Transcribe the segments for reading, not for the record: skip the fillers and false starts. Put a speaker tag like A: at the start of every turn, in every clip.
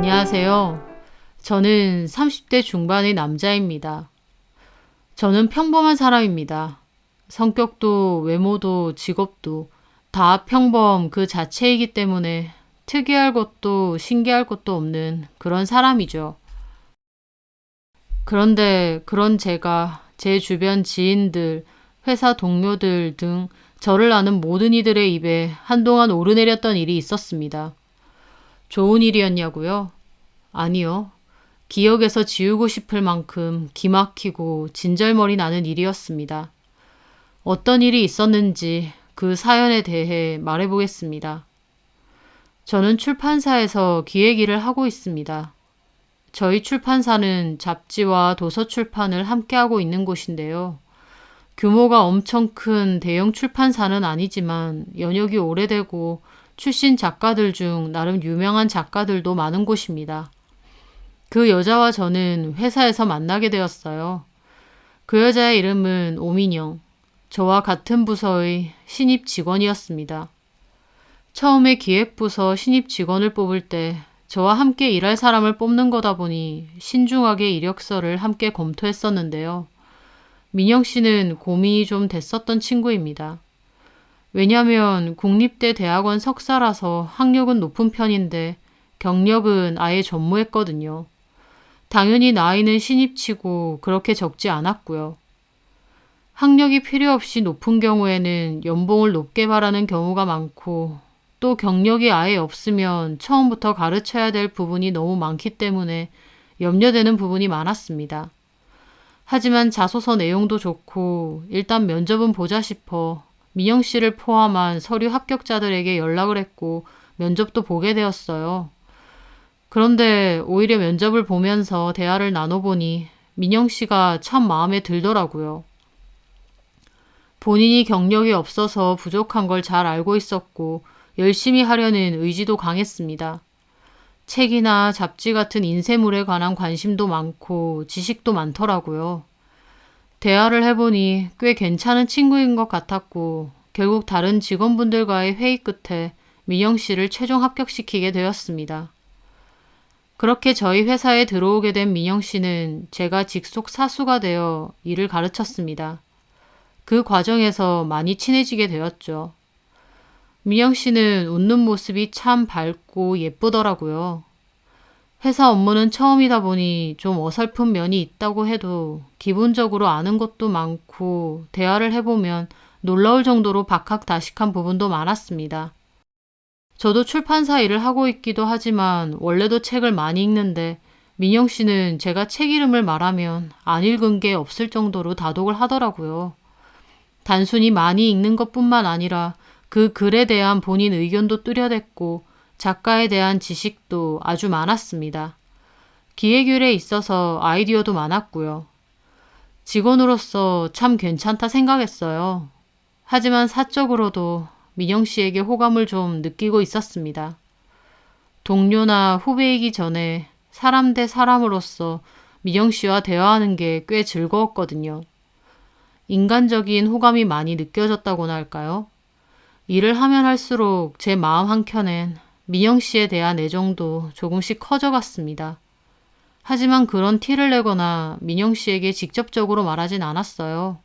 A: 안녕하세요. 저는 30대 중반의 남자입니다. 저는 평범한 사람입니다. 성격도 외모도 직업도 다 평범 그 자체이기 때문에 특이할 것도 신기할 것도 없는 그런 사람이죠. 그런데 그런 제가 제 주변 지인들, 회사 동료들 등 저를 아는 모든 이들의 입에 한동안 오르내렸던 일이 있었습니다. 좋은 일이었냐고요? 아니요. 기억에서 지우고 싶을 만큼 기막히고 진절머리 나는 일이었습니다. 어떤 일이 있었는지 그 사연에 대해 말해보겠습니다. 저는 출판사에서 기획 일을 하고 있습니다. 저희 출판사는 잡지와 도서 출판을 함께하고 있는 곳인데요. 규모가 엄청 큰 대형 출판사는 아니지만 연역이 오래되고 출신 작가들 중 나름 유명한 작가들도 많은 곳입니다. 그 여자와 저는 회사에서 만나게 되었어요. 그 여자의 이름은 오민영. 저와 같은 부서의 신입 직원이었습니다. 처음에 기획부서 신입 직원을 뽑을 때 저와 함께 일할 사람을 뽑는 거다 보니 신중하게 이력서를 함께 검토했었는데요. 민영 씨는 고민이 좀 됐었던 친구입니다. 왜냐면 국립대 대학원 석사라서 학력은 높은 편인데 경력은 아예 전무했거든요. 당연히 나이는 신입치고 그렇게 적지 않았고요. 학력이 필요 없이 높은 경우에는 연봉을 높게 바라는 경우가 많고 또 경력이 아예 없으면 처음부터 가르쳐야 될 부분이 너무 많기 때문에 염려되는 부분이 많았습니다. 하지만 자소서 내용도 좋고 일단 면접은 보자 싶어 민영 씨를 포함한 서류 합격자들에게 연락을 했고 면접도 보게 되었어요. 그런데 오히려 면접을 보면서 대화를 나눠보니 민영 씨가 참 마음에 들더라고요. 본인이 경력이 없어서 부족한 걸 잘 알고 있었고 열심히 하려는 의지도 강했습니다. 책이나 잡지 같은 인쇄물에 관한 관심도 많고 지식도 많더라고요. 대화를 해보니 꽤 괜찮은 친구인 것 같았고 결국 다른 직원분들과의 회의 끝에 민영 씨를 최종 합격시키게 되었습니다. 그렇게 저희 회사에 들어오게 된 민영 씨는 제가 직속 사수가 되어 일을 가르쳤습니다. 그 과정에서 많이 친해지게 되었죠. 민영 씨는 웃는 모습이 참 밝고 예쁘더라고요. 회사 업무는 처음이다 보니 좀 어설픈 면이 있다고 해도 기본적으로 아는 것도 많고 대화를 해보면 놀라울 정도로 박학다식한 부분도 많았습니다. 저도 출판사 일을 하고 있기도 하지만 원래도 책을 많이 읽는데 민영 씨는 제가 책 이름을 말하면 안 읽은 게 없을 정도로 다독을 하더라고요. 단순히 많이 읽는 것뿐만 아니라 그 글에 대한 본인 의견도 뚜렷했고 작가에 대한 지식도 아주 많았습니다. 기획일에 있어서 아이디어도 많았고요. 직원으로서 참 괜찮다 생각했어요. 하지만 사적으로도 민영 씨에게 호감을 좀 느끼고 있었습니다. 동료나 후배이기 전에 사람 대 사람으로서 민영 씨와 대화하는 게 꽤 즐거웠거든요. 인간적인 호감이 많이 느껴졌다고나 할까요? 일을 하면 할수록 제 마음 한켠엔 민영 씨에 대한 애정도 조금씩 커져갔습니다. 하지만 그런 티를 내거나 민영 씨에게 직접적으로 말하진 않았어요.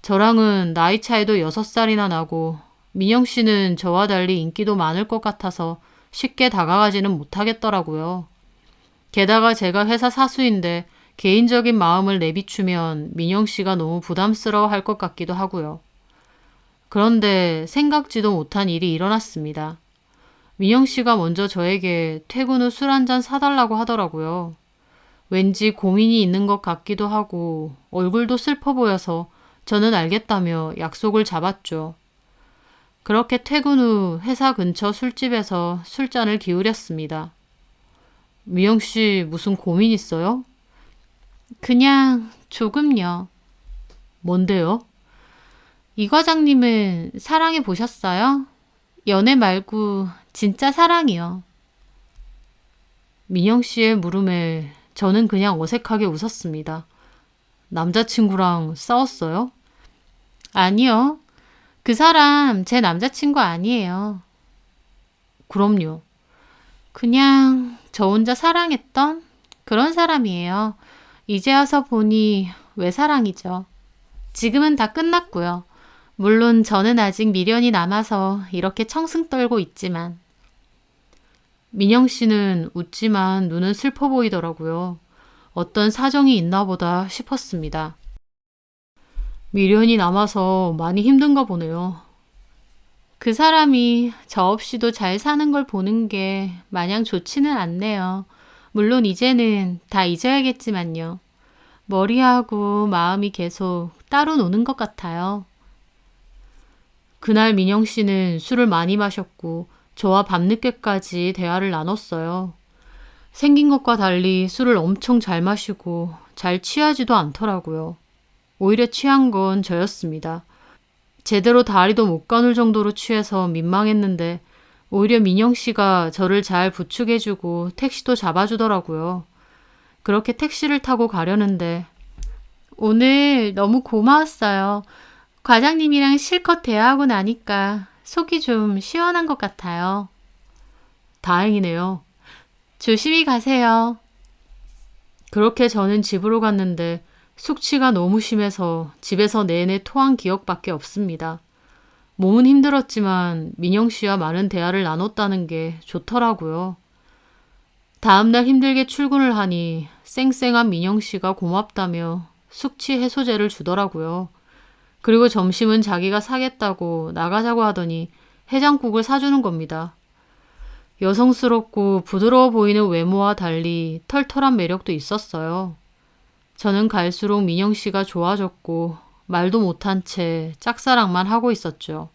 A: 저랑은 나이 차이도 6살이나 나고 민영 씨는 저와 달리 인기도 많을 것 같아서 쉽게 다가가지는 못하겠더라고요. 게다가 제가 회사 사수인데 개인적인 마음을 내비추면 민영 씨가 너무 부담스러워 할 것 같기도 하고요. 그런데 생각지도 못한 일이 일어났습니다. 민영 씨가 먼저 저에게 퇴근 후 술 한잔 사달라고 하더라고요. 왠지 고민이 있는 것 같기도 하고 얼굴도 슬퍼 보여서 저는 알겠다며 약속을 잡았죠. 그렇게 퇴근 후 회사 근처 술집에서 술잔을 기울였습니다. 미영 씨 무슨 고민 있어요? 그냥 조금요. 뭔데요? 이 과장님은 사랑해 보셨어요? 연애 말고 진짜 사랑이요. 민영 씨의 물음에 저는 그냥 어색하게 웃었습니다. 남자친구랑 싸웠어요? 아니요. 그 사람 제 남자친구 아니에요. 그럼요. 그냥 저 혼자 사랑했던 그런 사람이에요. 이제 와서 보니 왜 사랑이죠. 지금은 다 끝났고요. 물론 저는 아직 미련이 남아서 이렇게 청승 떨고 있지만. 민영 씨는 웃지만 눈은 슬퍼 보이더라고요. 어떤 사정이 있나 보다 싶었습니다. 미련이 남아서 많이 힘든가 보네요. 그 사람이 저 없이도 잘 사는 걸 보는 게 마냥 좋지는 않네요. 물론 이제는 다 잊어야겠지만요. 머리하고 마음이 계속 따로 노는 것 같아요. 그날 민영 씨는 술을 많이 마셨고 저와 밤늦게까지 대화를 나눴어요. 생긴 것과 달리 술을 엄청 잘 마시고 잘 취하지도 않더라고요. 오히려 취한 건 저였습니다. 제대로 다리도 못 가눌 정도로 취해서 민망했는데 오히려 민영 씨가 저를 잘 부축해주고 택시도 잡아주더라고요. 그렇게 택시를 타고 가려는데 오늘 너무 고마웠어요. 과장님이랑 실컷 대화하고 나니까 속이 좀 시원한 것 같아요. 다행이네요. 조심히 가세요. 그렇게 저는 집으로 갔는데 숙취가 너무 심해서 집에서 내내 토한 기억밖에 없습니다. 몸은 힘들었지만 민영 씨와 많은 대화를 나눴다는 게 좋더라고요. 다음날 힘들게 출근을 하니 쌩쌩한 민영 씨가 고맙다며 숙취 해소제를 주더라고요. 그리고 점심은 자기가 사겠다고 나가자고 하더니 해장국을 사주는 겁니다. 여성스럽고 부드러워 보이는 외모와 달리 털털한 매력도 있었어요. 저는 갈수록 민영 씨가 좋아졌고 말도 못한 채 짝사랑만 하고 있었죠.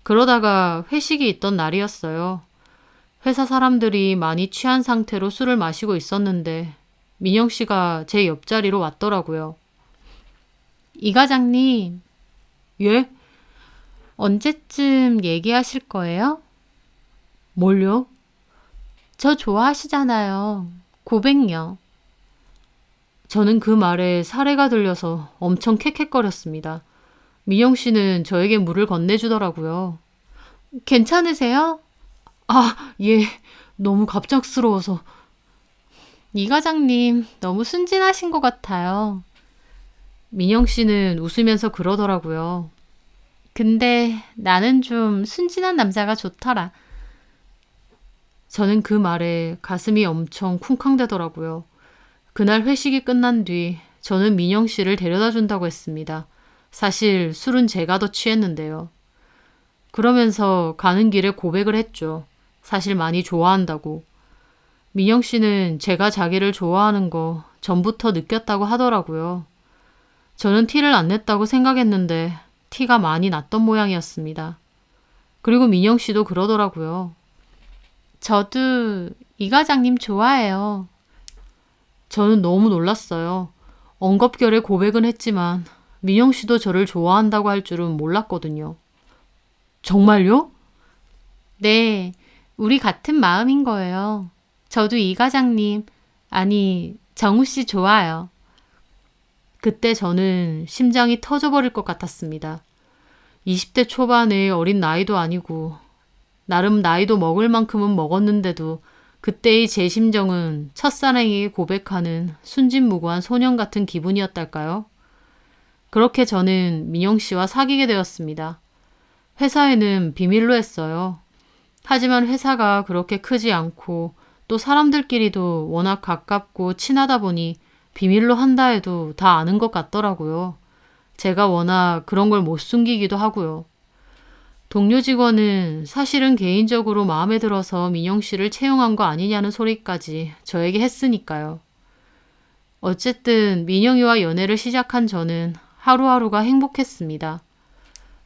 A: 그러다가 회식이 있던 날이었어요. 회사 사람들이 많이 취한 상태로 술을 마시고 있었는데 민영 씨가 제 옆자리로 왔더라고요. 이 과장님, 예? 언제쯤 얘기하실 거예요? 뭘요? 저 좋아하시잖아요. 고백요. 저는 그 말에 사례가 들려서 엄청 캑캑거렸습니다. 민영 씨는 저에게 물을 건네주더라고요. 괜찮으세요? 아, 예. 너무 갑작스러워서. 이 과장님 너무 순진하신 것 같아요. 민영 씨는 웃으면서 그러더라고요. 근데 나는 좀 순진한 남자가 좋더라. 저는 그 말에 가슴이 엄청 쿵쾅대더라고요. 그날 회식이 끝난 뒤 저는 민영 씨를 데려다 준다고 했습니다. 사실 술은 제가 더 취했는데요. 그러면서 가는 길에 고백을 했죠. 사실 많이 좋아한다고. 민영 씨는 제가 자기를 좋아하는 거 전부터 느꼈다고 하더라고요. 저는 티를 안 냈다고 생각했는데 티가 많이 났던 모양이었습니다. 그리고 민영 씨도 그러더라고요. 저도 이 과장님 좋아해요. 저는 너무 놀랐어요. 엉겁결에 고백은 했지만 민영 씨도 저를 좋아한다고 할 줄은 몰랐거든요. 정말요? 네, 우리 같은 마음인 거예요. 저도 이 과장님, 아니, 정우 씨 좋아요. 그때 저는 심장이 터져버릴 것 같았습니다. 20대 초반의 어린 나이도 아니고 나름 나이도 먹을 만큼은 먹었는데도 그때의 제 심정은 첫사랑에게 고백하는 순진무구한 소년 같은 기분이었달까요? 그렇게 저는 민영 씨와 사귀게 되었습니다. 회사에는 비밀로 했어요. 하지만 회사가 그렇게 크지 않고 또 사람들끼리도 워낙 가깝고 친하다 보니 비밀로 한다 해도 다 아는 것 같더라고요. 제가 워낙 그런 걸 못 숨기기도 하고요. 동료 직원은 사실은 개인적으로 마음에 들어서 민영 씨를 채용한 거 아니냐는 소리까지 저에게 했으니까요. 어쨌든 민영이와 연애를 시작한 저는 하루하루가 행복했습니다.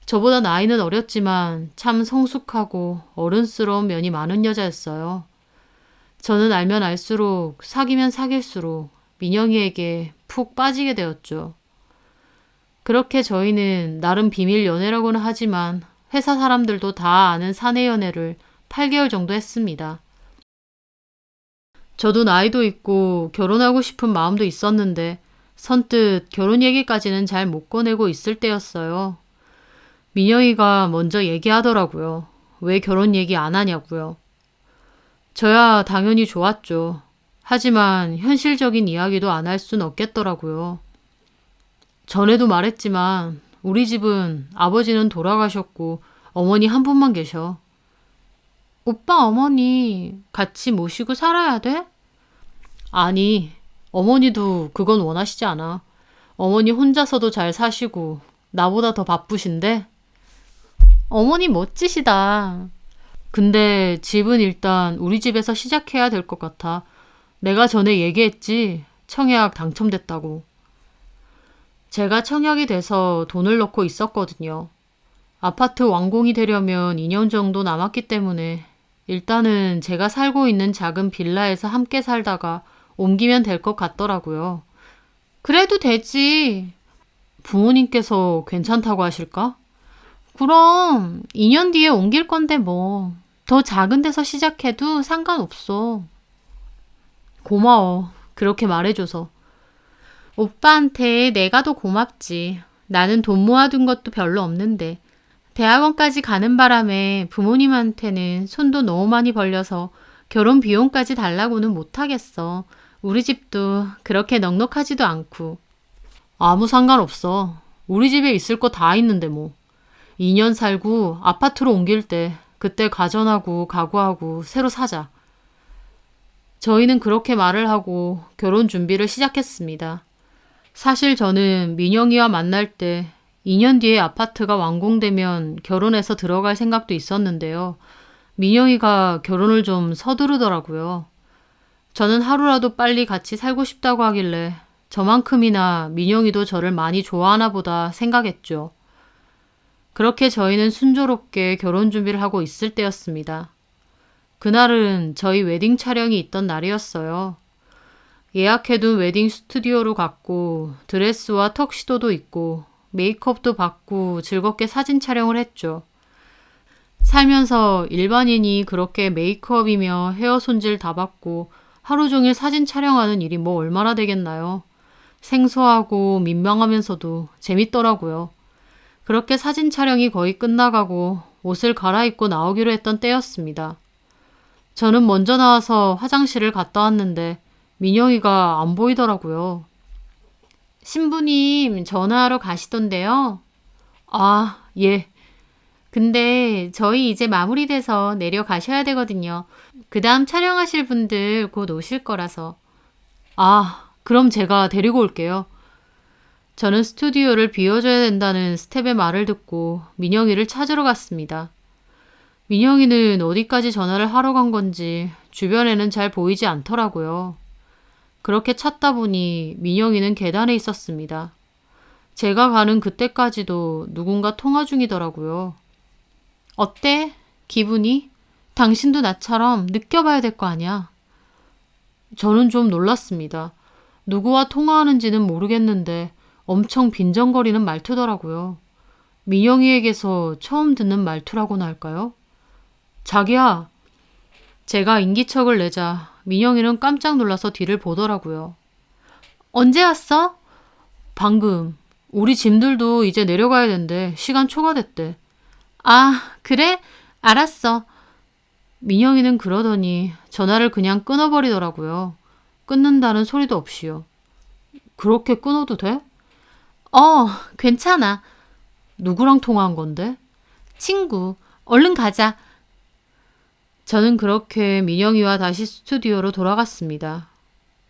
A: 저보다 나이는 어렸지만 참 성숙하고 어른스러운 면이 많은 여자였어요. 저는 알면 알수록 사귀면 사귈수록 민영이에게 푹 빠지게 되었죠. 그렇게 저희는 나름 비밀 연애라고는 하지만 회사 사람들도 다 아는 사내 연애를 8개월 정도 했습니다. 저도 나이도 있고 결혼하고 싶은 마음도 있었는데 선뜻 결혼 얘기까지는 잘 못 꺼내고 있을 때였어요. 민영이가 먼저 얘기하더라고요. 왜 결혼 얘기 안 하냐고요. 저야 당연히 좋았죠. 하지만 현실적인 이야기도 안 할 순 없겠더라고요. 전에도 말했지만 우리 집은 아버지는 돌아가셨고 어머니 한 분만 계셔. 오빠 어머니 같이 모시고 살아야 돼? 아니, 어머니도 그건 원하시지 않아. 어머니 혼자서도 잘 사시고 나보다 더 바쁘신데? 어머니 멋지시다. 근데 집은 일단 우리 집에서 시작해야 될 것 같아. 내가 전에 얘기했지. 청약 당첨됐다고. 제가 청약이 돼서 돈을 넣고 있었거든요. 아파트 완공이 되려면 2년 정도 남았기 때문에 일단은 제가 살고 있는 작은 빌라에서 함께 살다가 옮기면 될 것 같더라고요. 그래도 되지. 부모님께서 괜찮다고 하실까? 그럼 2년 뒤에 옮길 건데 뭐. 더 작은 데서 시작해도 상관없어. 고마워. 그렇게 말해줘서. 오빠한테 내가 더 고맙지. 나는 돈 모아둔 것도 별로 없는데. 대학원까지 가는 바람에 부모님한테는 손도 너무 많이 벌려서 결혼 비용까지 달라고는 못하겠어. 우리 집도 그렇게 넉넉하지도 않고. 아무 상관없어. 우리 집에 있을 거 다 있는데 뭐. 2년 살고 아파트로 옮길 때 그때 가전하고 가구하고 새로 사자. 저희는 그렇게 말을 하고 결혼 준비를 시작했습니다. 사실 저는 민영이와 만날 때 2년 뒤에 아파트가 완공되면 결혼해서 들어갈 생각도 있었는데요. 민영이가 결혼을 좀 서두르더라고요. 저는 하루라도 빨리 같이 살고 싶다고 하길래 저만큼이나 민영이도 저를 많이 좋아하나 보다 생각했죠. 그렇게 저희는 순조롭게 결혼 준비를 하고 있을 때였습니다. 그날은 저희 웨딩 촬영이 있던 날이었어요. 예약해둔 웨딩 스튜디오로 갔고 드레스와 턱시도도 입고 메이크업도 받고 즐겁게 사진 촬영을 했죠. 살면서 일반인이 그렇게 메이크업이며 헤어 손질 다 받고 하루 종일 사진 촬영하는 일이 뭐 얼마나 되겠나요? 생소하고 민망하면서도 재밌더라고요. 그렇게 사진 촬영이 거의 끝나가고 옷을 갈아입고 나오기로 했던 때였습니다. 저는 먼저 나와서 화장실을 갔다 왔는데 민영이가 안 보이더라고요. 신부님 전화하러 가시던데요? 아, 예. 근데 저희 이제 마무리돼서 내려가셔야 되거든요. 그 다음 촬영하실 분들 곧 오실 거라서. 아, 그럼 제가 데리고 올게요. 저는 스튜디오를 비워줘야 된다는 스텝의 말을 듣고 민영이를 찾으러 갔습니다. 민영이는 어디까지 전화를 하러 간 건지 주변에는 잘 보이지 않더라고요. 그렇게 찾다 보니 민영이는 계단에 있었습니다. 제가 가는 그때까지도 누군가 통화 중이더라고요. 어때? 기분이? 당신도 나처럼 느껴봐야 될 거 아니야. 저는 좀 놀랐습니다. 누구와 통화하는지는 모르겠는데 엄청 빈정거리는 말투더라고요. 민영이에게서 처음 듣는 말투라고나 할까요? 자기야. 제가 인기척을 내자 민영이는 깜짝 놀라서 뒤를 보더라고요. 언제 왔어? 방금. 우리 짐들도 이제 내려가야 된대. 시간 초과됐대. 아, 그래? 알았어. 민영이는 그러더니 전화를 그냥 끊어버리더라고요. 끊는다는 소리도 없이요. 그렇게 끊어도 돼? 괜찮아. 누구랑 통화한 건데? 친구. 얼른 가자. 저는 그렇게 민영이와 다시 스튜디오로 돌아갔습니다.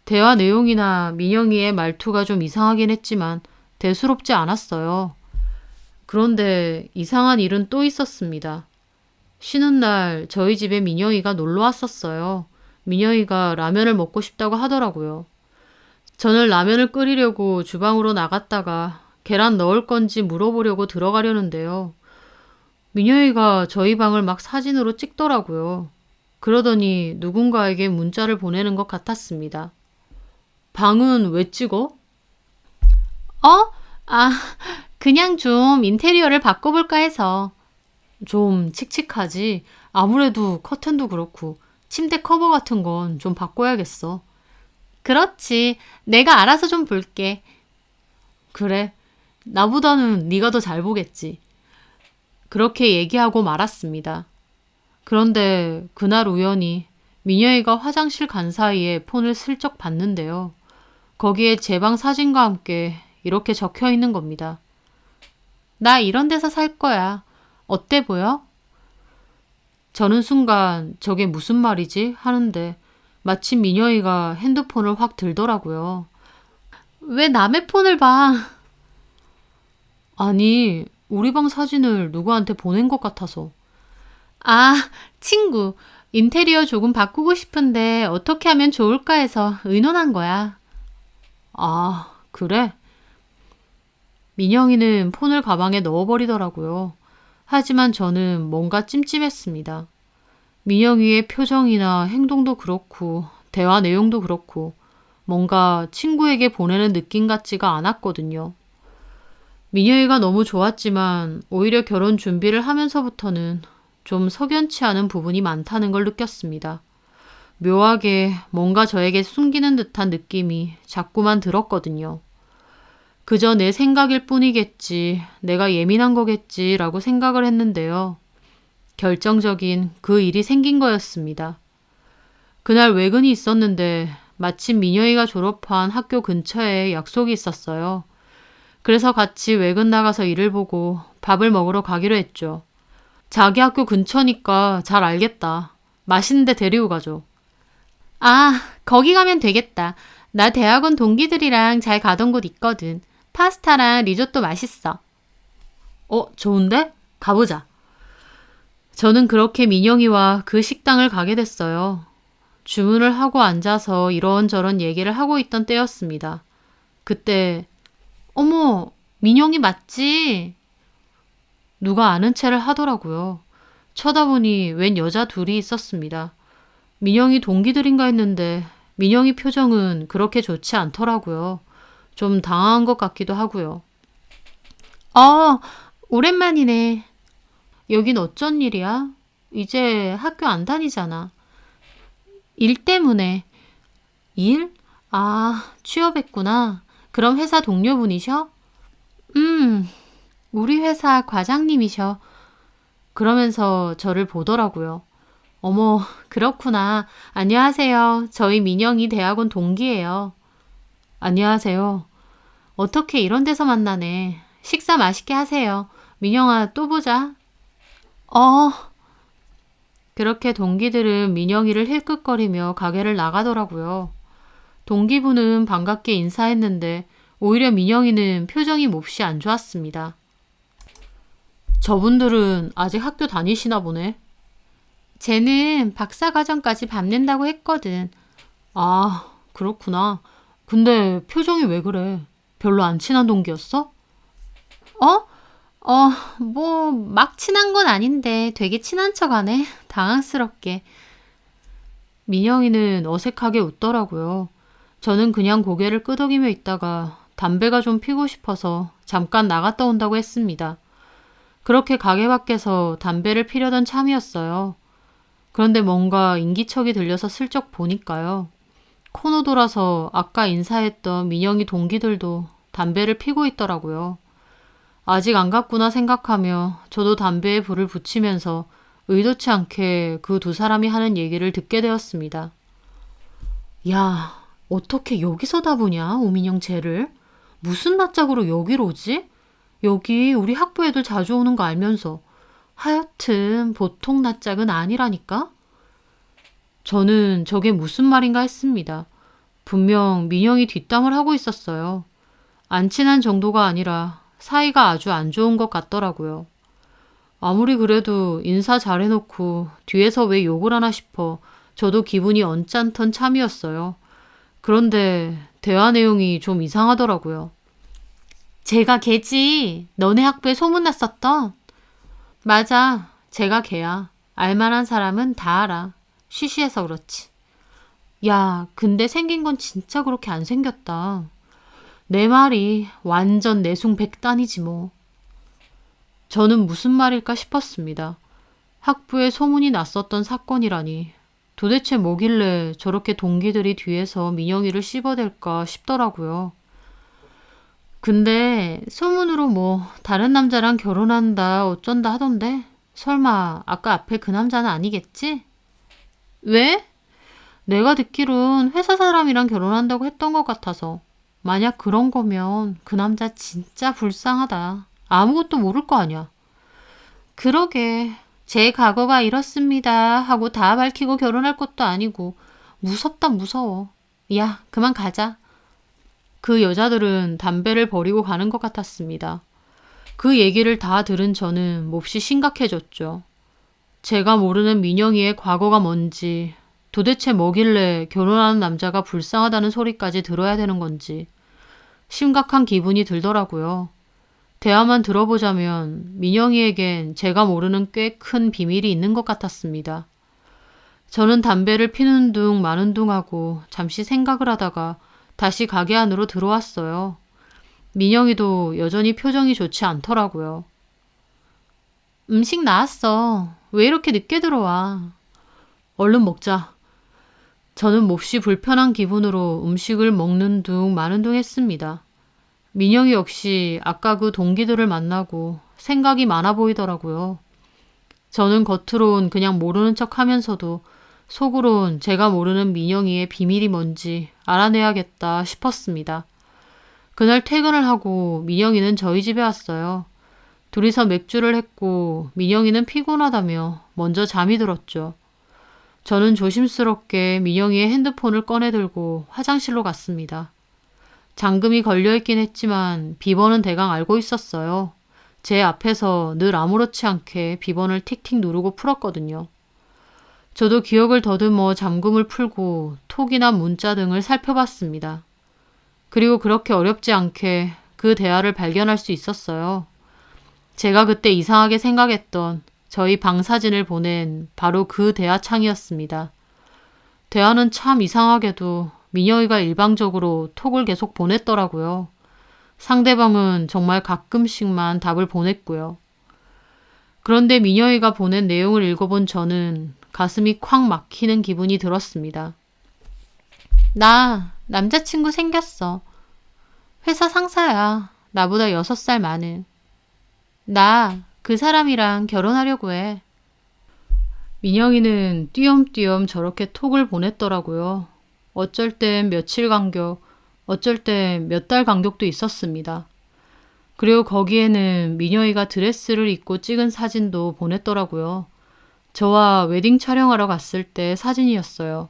A: 대화 내용이나 민영이의 말투가 좀 이상하긴 했지만 대수롭지 않았어요. 그런데 이상한 일은 또 있었습니다. 쉬는 날 저희 집에 민영이가 놀러 왔었어요. 민영이가 라면을 먹고 싶다고 하더라고요. 저는 라면을 끓이려고 주방으로 나갔다가 계란 넣을 건지 물어보려고 들어가려는데요. 민영이가 저희 방을 막 사진으로 찍더라고요. 그러더니 누군가에게 문자를 보내는 것 같았습니다. 방은 왜 찍어? 아, 그냥 좀 인테리어를 바꿔볼까 해서. 좀 칙칙하지. 아무래도 커튼도 그렇고 침대 커버 같은 건 좀 바꿔야겠어. 그렇지. 내가 알아서 좀 볼게. 그래. 나보다는 네가 더 잘 보겠지. 그렇게 얘기하고 말았습니다. 그런데 그날 우연히 민영이가 화장실 간 사이에 폰을 슬쩍 봤는데요. 거기에 제 방 사진과 함께 이렇게 적혀 있는 겁니다. 나 이런 데서 살 거야. 어때 보여? 저는 순간 저게 무슨 말이지? 하는데 마침 민영이가 핸드폰을 확 들더라고요. 왜 남의 폰을 봐? 아니, 우리 방 사진을 누구한테 보낸 것 같아서. 아, 친구. 인테리어 조금 바꾸고 싶은데 어떻게 하면 좋을까 해서 의논한 거야. 아, 그래? 민영이는 폰을 가방에 넣어버리더라고요. 하지만 저는 뭔가 찜찜했습니다. 민영이의 표정이나 행동도 그렇고 대화 내용도 그렇고 뭔가 친구에게 보내는 느낌 같지가 않았거든요. 민영이가 너무 좋았지만 오히려 결혼 준비를 하면서부터는 좀 석연치 않은 부분이 많다는 걸 느꼈습니다. 묘하게 뭔가 저에게 숨기는 듯한 느낌이 자꾸만 들었거든요. 그저 내 생각일 뿐이겠지, 내가 예민한 거겠지라고 생각을 했는데요. 결정적인 그 일이 생긴 거였습니다. 그날 외근이 있었는데 마침 민영이가 졸업한 학교 근처에 약속이 있었어요. 그래서 같이 외근 나가서 일을 보고 밥을 먹으러 가기로 했죠. 자기 학교 근처니까 잘 알겠다. 맛있는 데 데리고 가죠. 아, 거기 가면 되겠다. 나 대학원 동기들이랑 잘 가던 곳 있거든. 파스타랑 리조또 맛있어. 좋은데? 가보자. 저는 그렇게 민영이와 그 식당을 가게 됐어요. 주문을 하고 앉아서 이런저런 얘기를 하고 있던 때였습니다. 그때 어머, 민영이 맞지? 누가 아는 체를 하더라고요. 쳐다보니 웬 여자 둘이 있었습니다. 민영이 동기들인가 했는데 민영이 표정은 그렇게 좋지 않더라고요. 좀 당황한 것 같기도 하고요. 어, 오랜만이네. 여긴 어쩐 일이야? 이제 학교 안 다니잖아. 일 때문에. 일? 아, 취업했구나. 그럼 회사 동료분이셔? 우리 회사 과장님이셔. 그러면서 저를 보더라고요. 어머, 그렇구나. 안녕하세요. 저희 민영이 대학원 동기예요. 안녕하세요. 어떻게 이런 데서 만나네. 식사 맛있게 하세요. 민영아, 또 보자. 어. 그렇게 동기들은 민영이를 힐끗거리며 가게를 나가더라고요. 동기분은 반갑게 인사했는데 오히려 민영이는 표정이 몹시 안 좋았습니다. 저분들은 아직 학교 다니시나 보네. 쟤는 박사과정까지 밟는다고 했거든. 아, 그렇구나. 근데 표정이 왜 그래? 별로 안 친한 동기였어? 어? 뭐, 막 친한 건 아닌데 되게 친한 척 하네. 당황스럽게. 민영이는 어색하게 웃더라고요. 저는 그냥 고개를 끄덕이며 있다가 담배가 좀 피고 싶어서 잠깐 나갔다 온다고 했습니다. 그렇게 가게 밖에서 담배를 피려던 참이었어요. 그런데 뭔가 인기척이 들려서 슬쩍 보니까요. 코너 돌아서 아까 인사했던 민영이 동기들도 담배를 피고 있더라고요. 아직 안 갔구나 생각하며 저도 담배에 불을 붙이면서 의도치 않게 그 두 사람이 하는 얘기를 듣게 되었습니다. 야, 어떻게 여기서 다 보냐, 오민영 쟤를? 무슨 낯짝으로 여기로 오지? 여기 우리 학부 애들 자주 오는 거 알면서. 하여튼 보통 낯짝은 아니라니까? 저는 저게 무슨 말인가 했습니다. 분명 민영이 뒷담을 하고 있었어요. 안 친한 정도가 아니라 사이가 아주 안 좋은 것 같더라고요. 아무리 그래도 인사 잘해놓고 뒤에서 왜 욕을 하나 싶어 저도 기분이 언짢던 참이었어요. 그런데 대화 내용이 좀 이상하더라고요. 제가 걔지. 너네 학부에 소문났었던. 맞아. 제가 걔야. 알만한 사람은 다 알아. 쉬쉬해서 그렇지. 야, 근데 생긴 건 진짜 그렇게 안 생겼다. 내 말이 완전 내숭백단이지 뭐. 저는 무슨 말일까 싶었습니다. 학부에 소문이 났었던 사건이라니. 도대체 뭐길래 저렇게 동기들이 뒤에서 민영이를 씹어댈까 싶더라고요. 근데 소문으로 뭐 다른 남자랑 결혼한다 어쩐다 하던데 설마 아까 앞에 그 남자는 아니겠지? 왜? 내가 듣기론 회사 사람이랑 결혼한다고 했던 것 같아서. 만약 그런 거면 그 남자 진짜 불쌍하다. 아무것도 모를 거 아니야. 그러게. 제 과거가 이렇습니다 하고 다 밝히고 결혼할 것도 아니고 무섭다 무서워. 야, 그만 가자. 그 여자들은 담배를 버리고 가는 것 같았습니다. 그 얘기를 다 들은 저는 몹시 심각해졌죠. 제가 모르는 민영이의 과거가 뭔지, 도대체 뭐길래 결혼하는 남자가 불쌍하다는 소리까지 들어야 되는 건지 심각한 기분이 들더라고요. 대화만 들어보자면 민영이에겐 제가 모르는 꽤 큰 비밀이 있는 것 같았습니다. 저는 담배를 피는 둥 마는 둥 하고 잠시 생각을 하다가 다시 가게 안으로 들어왔어요. 민영이도 여전히 표정이 좋지 않더라고요. 음식 나왔어. 왜 이렇게 늦게 들어와? 얼른 먹자. 저는 몹시 불편한 기분으로 음식을 먹는 둥 마는 둥 했습니다. 민영이 역시 아까 그 동기들을 만나고 생각이 많아 보이더라고요. 저는 겉으론 그냥 모르는 척 하면서도 속으론 제가 모르는 민영이의 비밀이 뭔지 알아내야겠다 싶었습니다. 그날 퇴근을 하고 민영이는 저희 집에 왔어요. 둘이서 맥주를 했고 민영이는 피곤하다며 먼저 잠이 들었죠. 저는 조심스럽게 민영이의 핸드폰을 꺼내 들고 화장실로 갔습니다. 잠금이 걸려있긴 했지만 비번은 대강 알고 있었어요. 제 앞에서 늘 아무렇지 않게 비번을 틱틱 누르고 풀었거든요. 저도 기억을 더듬어 잠금을 풀고 톡이나 문자 등을 살펴봤습니다. 그리고 그렇게 어렵지 않게 그 대화를 발견할 수 있었어요. 제가 그때 이상하게 생각했던 저희 방 사진을 보낸 바로 그 대화창이었습니다. 대화는 참 이상하게도 민영이가 일방적으로 톡을 계속 보냈더라고요. 상대방은 정말 가끔씩만 답을 보냈고요. 그런데 민영이가 보낸 내용을 읽어본 저는 가슴이 콱 막히는 기분이 들었습니다. 나 남자친구 생겼어. 회사 상사야. 나보다 6살 많은. 나 그 사람이랑 결혼하려고 해. 민영이는 띄엄띄엄 저렇게 톡을 보냈더라고요. 어쩔 땐 며칠 간격, 어쩔 땐 몇 달 간격도 있었습니다. 그리고 거기에는 민영이가 드레스를 입고 찍은 사진도 보냈더라고요. 저와 웨딩 촬영하러 갔을 때 사진이었어요.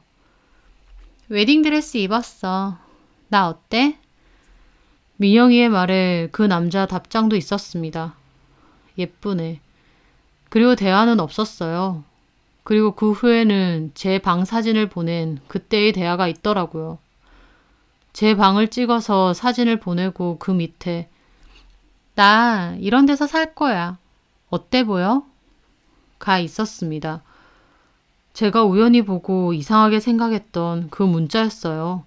A: 웨딩드레스 입었어. 나 어때? 민영이의 말에 그 남자 답장도 있었습니다. 예쁘네. 그리고 대화는 없었어요. 그리고 그 후에는 제 방 사진을 보낸 그때의 대화가 있더라고요. 제 방을 찍어서 사진을 보내고 그 밑에 나 이런 데서 살 거야. 어때 보여? 가 있었습니다. 제가 우연히 보고 이상하게 생각했던 그 문자였어요.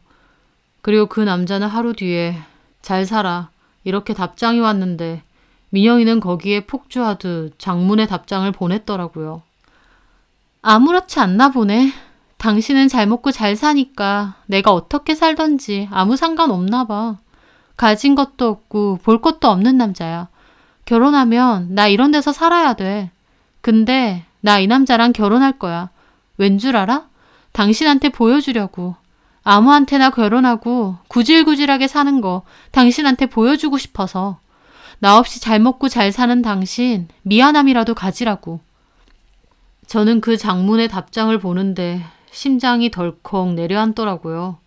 A: 그리고 그 남자는 하루 뒤에 잘 살아 이렇게 답장이 왔는데 민영이는 거기에 폭주하듯 장문의 답장을 보냈더라고요. 아무렇지 않나 보네. 당신은 잘 먹고 잘 사니까 내가 어떻게 살던지 아무 상관없나 봐. 가진 것도 없고 볼 것도 없는 남자야. 결혼하면 나 이런 데서 살아야 돼. 근데 나 이 남자랑 결혼할 거야. 왠 줄 알아? 당신한테 보여주려고. 아무한테나 결혼하고 구질구질하게 사는 거 당신한테 보여주고 싶어서. 나 없이 잘 먹고 잘 사는 당신 미안함이라도 가지라고. 저는 그 장문의 답장을 보는데 심장이 덜컥 내려앉더라고요.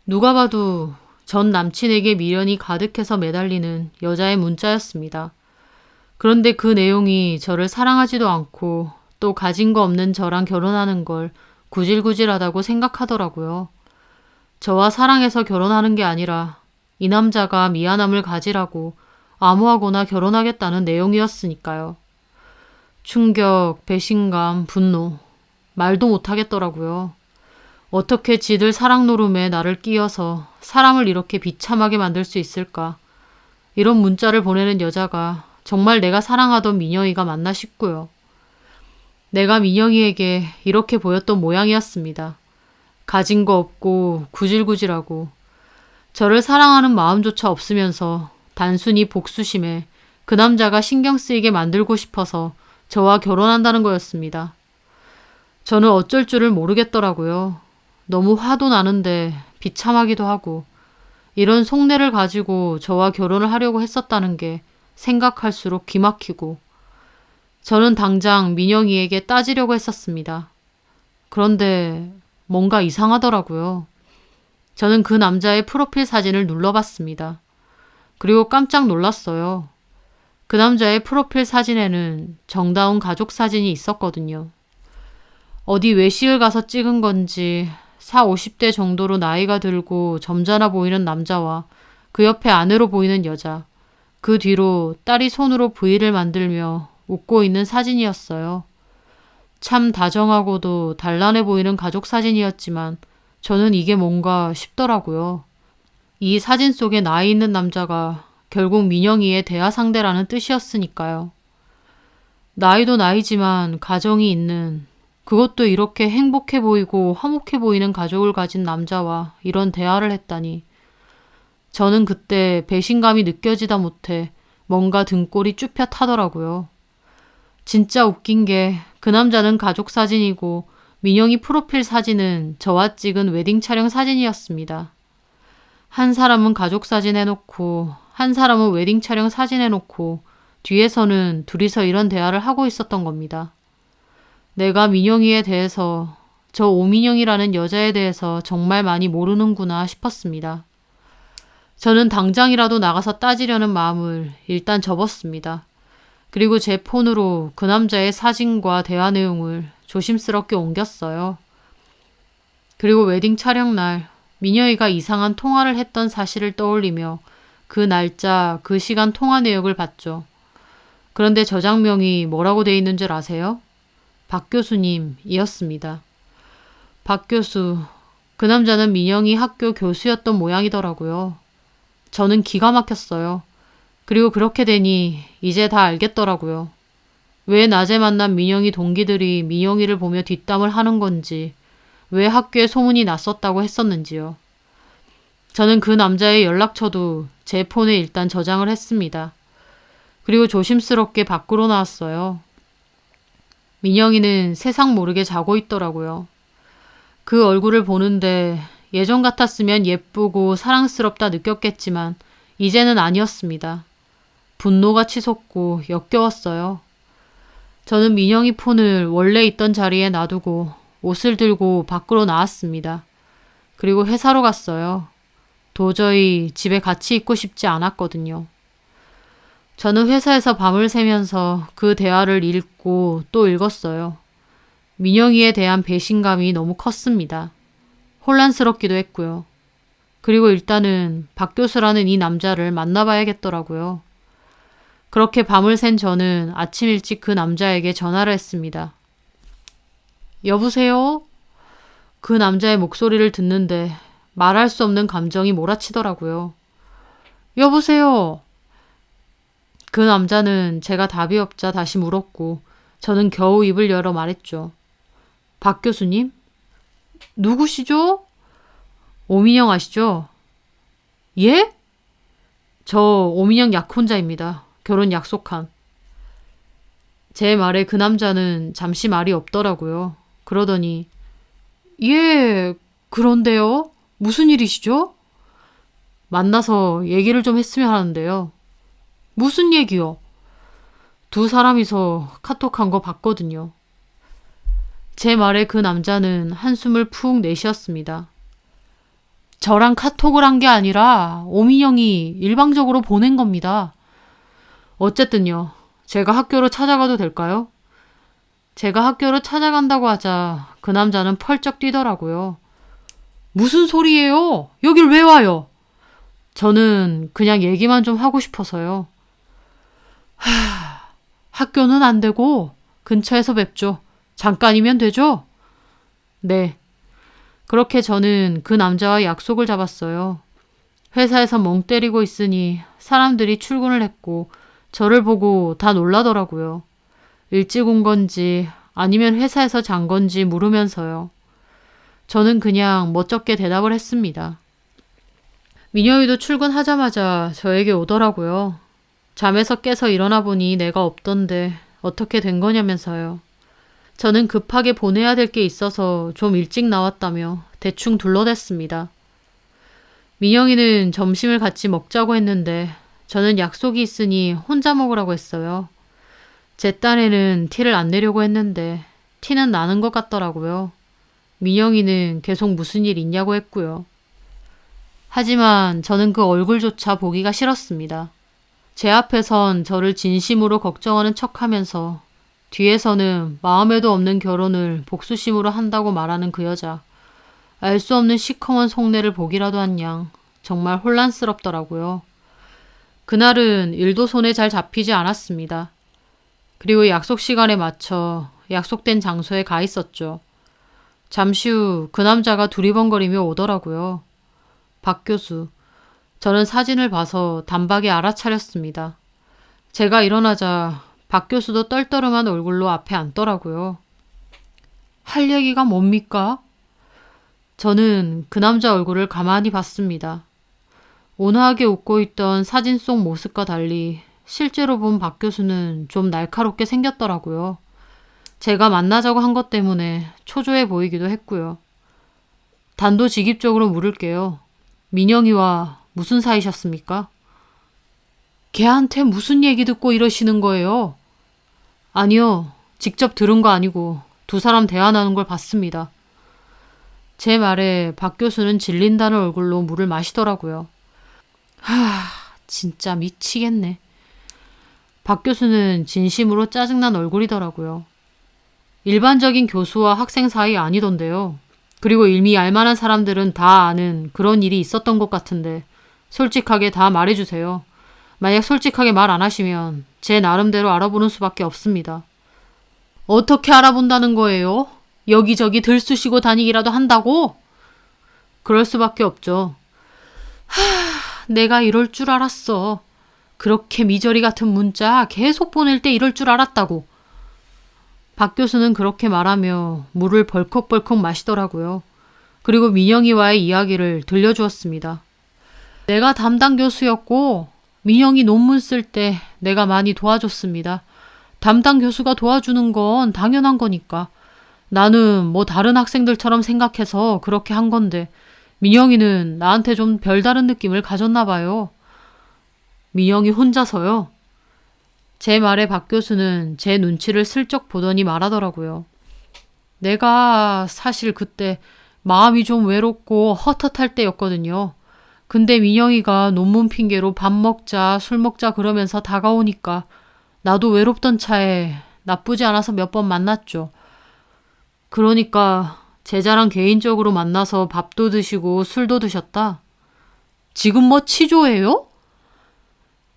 A: 누가 봐도 전 남친에게 미련이 가득해서 매달리는 여자의 문자였습니다. 그런데 그 내용이 저를 사랑하지도 않고 또 가진 거 없는 저랑 결혼하는 걸 구질구질하다고 생각하더라고요. 저와 사랑해서 결혼하는 게 아니라 이 남자가 미안함을 가지라고 아무하고나 결혼하겠다는 내용이었으니까요. 충격, 배신감, 분노. 말도 못하겠더라고요. 어떻게 지들 사랑 노름에 나를 끼워서 사람을 이렇게 비참하게 만들 수 있을까. 이런 문자를 보내는 여자가 정말 내가 사랑하던 민영이가 맞나 싶고요. 내가 민영이에게 이렇게 보였던 모양이었습니다. 가진 거 없고 구질구질하고 저를 사랑하는 마음조차 없으면서 단순히 복수심에 그 남자가 신경 쓰이게 만들고 싶어서 저와 결혼한다는 거였습니다. 저는 어쩔 줄을 모르겠더라고요. 너무 화도 나는데 비참하기도 하고 이런 속내를 가지고 저와 결혼을 하려고 했었다는 게 생각할수록 기막히고 저는 당장 민영이에게 따지려고 했었습니다. 그런데 뭔가 이상하더라고요. 저는 그 남자의 프로필 사진을 눌러봤습니다. 그리고 깜짝 놀랐어요. 그 남자의 프로필 사진에는 정다운 가족 사진이 있었거든요. 어디 외식을 가서 찍은 건지 4, 50대 정도로 나이가 들고 점잖아 보이는 남자와 그 옆에 아내로 보이는 여자, 그 뒤로 딸이 손으로 V를 만들며 웃고 있는 사진이었어요. 참 다정하고도 단란해 보이는 가족 사진이었지만 저는 이게 뭔가 싶더라고요. 이 사진 속에 나이 있는 남자가 결국 민영이의 대화 상대라는 뜻이었으니까요. 나이도 나이지만 가정이 있는, 그것도 이렇게 행복해 보이고 화목해 보이는 가족을 가진 남자와 이런 대화를 했다니. 저는 그때 배신감이 느껴지다 못해 뭔가 등골이 쭈뼛 하더라고요. 진짜 웃긴 게 그 남자는 가족 사진이고 민영이 프로필 사진은 저와 찍은 웨딩 촬영 사진이었습니다. 한 사람은 가족 사진 해놓고 한 사람은 웨딩 촬영 사진 해놓고 뒤에서는 둘이서 이런 대화를 하고 있었던 겁니다. 내가 민영이에 대해서, 저 오민영이라는 여자에 대해서 정말 많이 모르는구나 싶었습니다. 저는 당장이라도 나가서 따지려는 마음을 일단 접었습니다. 그리고 제 폰으로 그 남자의 사진과 대화 내용을 조심스럽게 옮겼어요. 그리고 웨딩 촬영 날 민영이가 이상한 통화를 했던 사실을 떠올리며 그 날짜, 그 시간 통화 내역을 봤죠. 그런데 저장명이 뭐라고 돼 있는 줄 아세요? 박 교수님이었습니다. 박 교수, 그 남자는 민영이 학교 교수였던 모양이더라고요. 저는 기가 막혔어요. 그리고 그렇게 되니 이제 다 알겠더라고요. 왜 낮에 만난 민영이 동기들이 민영이를 보며 뒷담을 하는 건지, 왜 학교에 소문이 났었다고 했었는지요. 저는 그 남자의 연락처도 제 폰에 일단 저장을 했습니다. 그리고 조심스럽게 밖으로 나왔어요. 민영이는 세상 모르게 자고 있더라고요. 그 얼굴을 보는데 예전 같았으면 예쁘고 사랑스럽다 느꼈겠지만 이제는 아니었습니다. 분노가 치솟고 역겨웠어요. 저는 민영이 폰을 원래 있던 자리에 놔두고 옷을 들고 밖으로 나왔습니다. 그리고 회사로 갔어요. 도저히 집에 같이 있고 싶지 않았거든요. 저는 회사에서 밤을 새면서 그 대화를 읽고 또 읽었어요. 민영이에 대한 배신감이 너무 컸습니다. 혼란스럽기도 했고요. 그리고 일단은 박 교수라는 이 남자를 만나봐야겠더라고요. 그렇게 밤을 샌 저는 아침 일찍 그 남자에게 전화를 했습니다. 여보세요? 그 남자의 목소리를 듣는데 말할 수 없는 감정이 몰아치더라고요. 여보세요? 그 남자는 제가 답이 없자 다시 물었고 저는 겨우 입을 열어 말했죠. 박 교수님? 누구시죠? 오민영 아시죠? 예? 저 오민영 약혼자입니다. 결혼 약속한. 제 말에 그 남자는 잠시 말이 없더라고요. 그러더니 예, 그런데요? 무슨 일이시죠? 만나서 얘기를 좀 했으면 하는데요. 무슨 얘기요? 두 사람이서 카톡한 거 봤거든요. 제 말에 그 남자는 한숨을 푹 내쉬었습니다. 저랑 카톡을 한 게 아니라 오민영이 일방적으로 보낸 겁니다. 어쨌든요. 제가 학교로 찾아가도 될까요? 제가 학교로 찾아간다고 하자 그 남자는 펄쩍 뛰더라고요. 무슨 소리예요? 여길 왜 와요? 저는 그냥 얘기만 좀 하고 싶어서요. 학교는 안 되고 근처에서 뵙죠. 잠깐이면 되죠? 네. 그렇게 저는 그 남자와 약속을 잡았어요. 회사에서 멍 때리고 있으니 사람들이 출근을 했고 저를 보고 다 놀라더라고요. 일찍 온 건지 아니면 회사에서 잔 건지 물으면서요. 저는 그냥 멋쩍게 대답을 했습니다. 민영이도 출근하자마자 저에게 오더라고요. 잠에서 깨서 일어나 보니 내가 없던데 어떻게 된 거냐면서요. 저는 급하게 보내야 될 게 있어서 좀 일찍 나왔다며 대충 둘러댔습니다. 민영이는 점심을 같이 먹자고 했는데 저는 약속이 있으니 혼자 먹으라고 했어요. 제 딴에는 티를 안 내려고 했는데 티는 나는 것 같더라고요. 민영이는 계속 무슨 일 있냐고 했고요. 하지만 저는 그 얼굴조차 보기가 싫었습니다. 제 앞에선 저를 진심으로 걱정하는 척하면서 뒤에서는 마음에도 없는 결혼을 복수심으로 한다고 말하는 그 여자. 알 수 없는 시커먼 속내를 보기라도 한 양 정말 혼란스럽더라고요. 그날은 일도 손에 잘 잡히지 않았습니다. 그리고 약속 시간에 맞춰 약속된 장소에 가 있었죠. 잠시 후 그 남자가 두리번거리며 오더라고요. 박 교수. 저는 사진을 봐서 단박에 알아차렸습니다. 제가 일어나자 박 교수도 떨떠름한 얼굴로 앞에 앉더라고요. 할 얘기가 뭡니까? 저는 그 남자 얼굴을 가만히 봤습니다. 온화하게 웃고 있던 사진 속 모습과 달리 실제로 본 박 교수는 좀 날카롭게 생겼더라고요. 제가 만나자고 한 것 때문에 초조해 보이기도 했고요. 단도직입적으로 물을게요. 민영이와 무슨 사이셨습니까? 걔한테 무슨 얘기 듣고 이러시는 거예요? 아니요. 직접 들은 거 아니고 두 사람 대화 나눈 걸 봤습니다. 제 말에 박 교수는 질린다는 얼굴로 물을 마시더라고요. 진짜 미치겠네. 박 교수는 진심으로 짜증난 얼굴이더라고요. 일반적인 교수와 학생 사이 아니던데요. 그리고 이미 알만한 사람들은 다 아는 그런 일이 있었던 것 같은데 솔직하게 다 말해주세요. 만약 솔직하게 말 안 하시면 제 나름대로 알아보는 수밖에 없습니다. 어떻게 알아본다는 거예요? 여기저기 들쑤시고 다니기라도 한다고? 그럴 수밖에 없죠. 내가 이럴 줄 알았어. 그렇게 미저리 같은 문자 계속 보낼 때 이럴 줄 알았다고. 박 교수는 그렇게 말하며 물을 벌컥벌컥 마시더라고요. 그리고 민영이와의 이야기를 들려주었습니다. 내가 담당 교수였고 민영이 논문 쓸 때 내가 많이 도와줬습니다. 담당 교수가 도와주는 건 당연한 거니까. 나는 뭐 다른 학생들처럼 생각해서 그렇게 한 건데 민영이는 나한테 좀 별다른 느낌을 가졌나 봐요. 민영이 혼자서요? 제 말에 박 교수는 제 눈치를 슬쩍 보더니 말하더라고요. 내가 사실 그때 마음이 좀 외롭고 헛헛할 때였거든요. 근데 민영이가 논문 핑계로 밥 먹자, 술 먹자 그러면서 다가오니까 나도 외롭던 차에 나쁘지 않아서 몇 번 만났죠. 그러니까 제자랑 개인적으로 만나서 밥도 드시고 술도 드셨다. 지금 뭐 치조예요?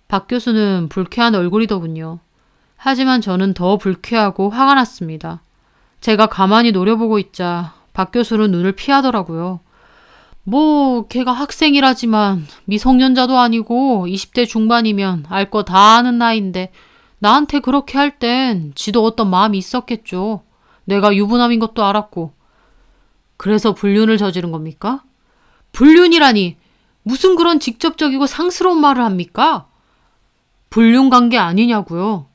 A: 박 교수는 불쾌한 얼굴이더군요. 하지만 저는 더 불쾌하고 화가 났습니다. 제가 가만히 노려보고 있자 박 교수는 눈을 피하더라고요. 뭐 걔가 학생이라지만 미성년자도 아니고 20대 중반이면 알 거 다 아는 나이인데 나한테 그렇게 할 땐 지도 어떤 마음이 있었겠죠. 내가 유부남인 것도 알았고. 그래서 불륜을 저지른 겁니까? 불륜이라니 무슨 그런 직접적이고 상스러운 말을 합니까? 불륜 관계 아니냐고요.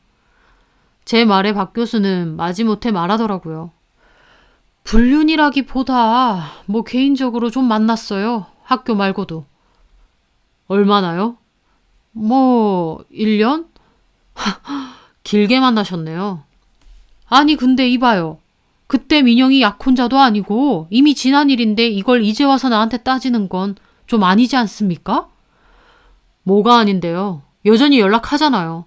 A: 제 말에 박 교수는 마지못해 말하더라고요. 불륜이라기보다 뭐 개인적으로 좀 만났어요. 학교 말고도. 얼마나요? 뭐 1년? 길게 만나셨네요. 아니 근데 이봐요. 그때 민영이 약혼자도 아니고 이미 지난 일인데 이걸 이제 와서 나한테 따지는 건 좀 아니지 않습니까? 뭐가 아닌데요. 여전히 연락하잖아요.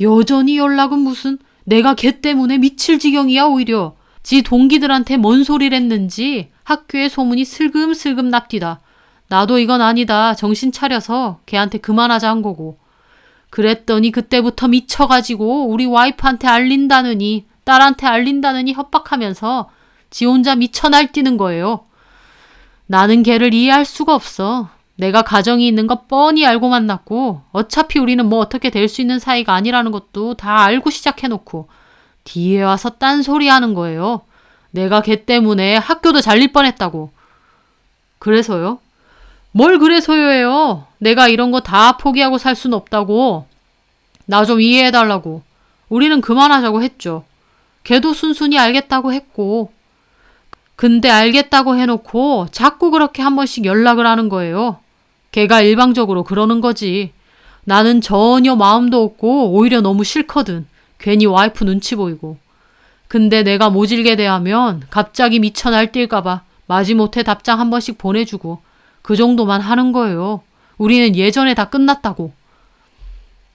A: 여전히 연락은 무슨 내가 걔 때문에 미칠 지경이야 오히려. 지 동기들한테 뭔 소리를 했는지 학교에 소문이 슬금슬금 납디다. 나도 이건 아니다 정신 차려서 걔한테 그만하자 한 거고. 그랬더니 그때부터 미쳐가지고 우리 와이프한테 알린다느니 딸한테 알린다느니 협박하면서 지 혼자 미쳐 날뛰는 거예요. 나는 걔를 이해할 수가 없어. 내가 가정이 있는 거 뻔히 알고 만났고 어차피 우리는 뭐 어떻게 될 수 있는 사이가 아니라는 것도 다 알고 시작해놓고 뒤에 와서 딴소리 하는 거예요. 내가 걔 때문에 학교도 잘릴 뻔했다고. 그래서요? 뭘 그래서요예요. 내가 이런 거 다 포기하고 살 순 없다고. 나 좀 이해해달라고. 우리는 그만하자고 했죠. 걔도 순순히 알겠다고 했고. 근데 알겠다고 해놓고 자꾸 그렇게 한 번씩 연락을 하는 거예요. 걔가 일방적으로 그러는 거지. 나는 전혀 마음도 없고 오히려 너무 싫거든. 괜히 와이프 눈치 보이고. 근데 내가 모질게 대하면 갑자기 미쳐 날뛸까봐 마지못해 답장 한 번씩 보내주고 그 정도만 하는 거예요. 우리는 예전에 다 끝났다고.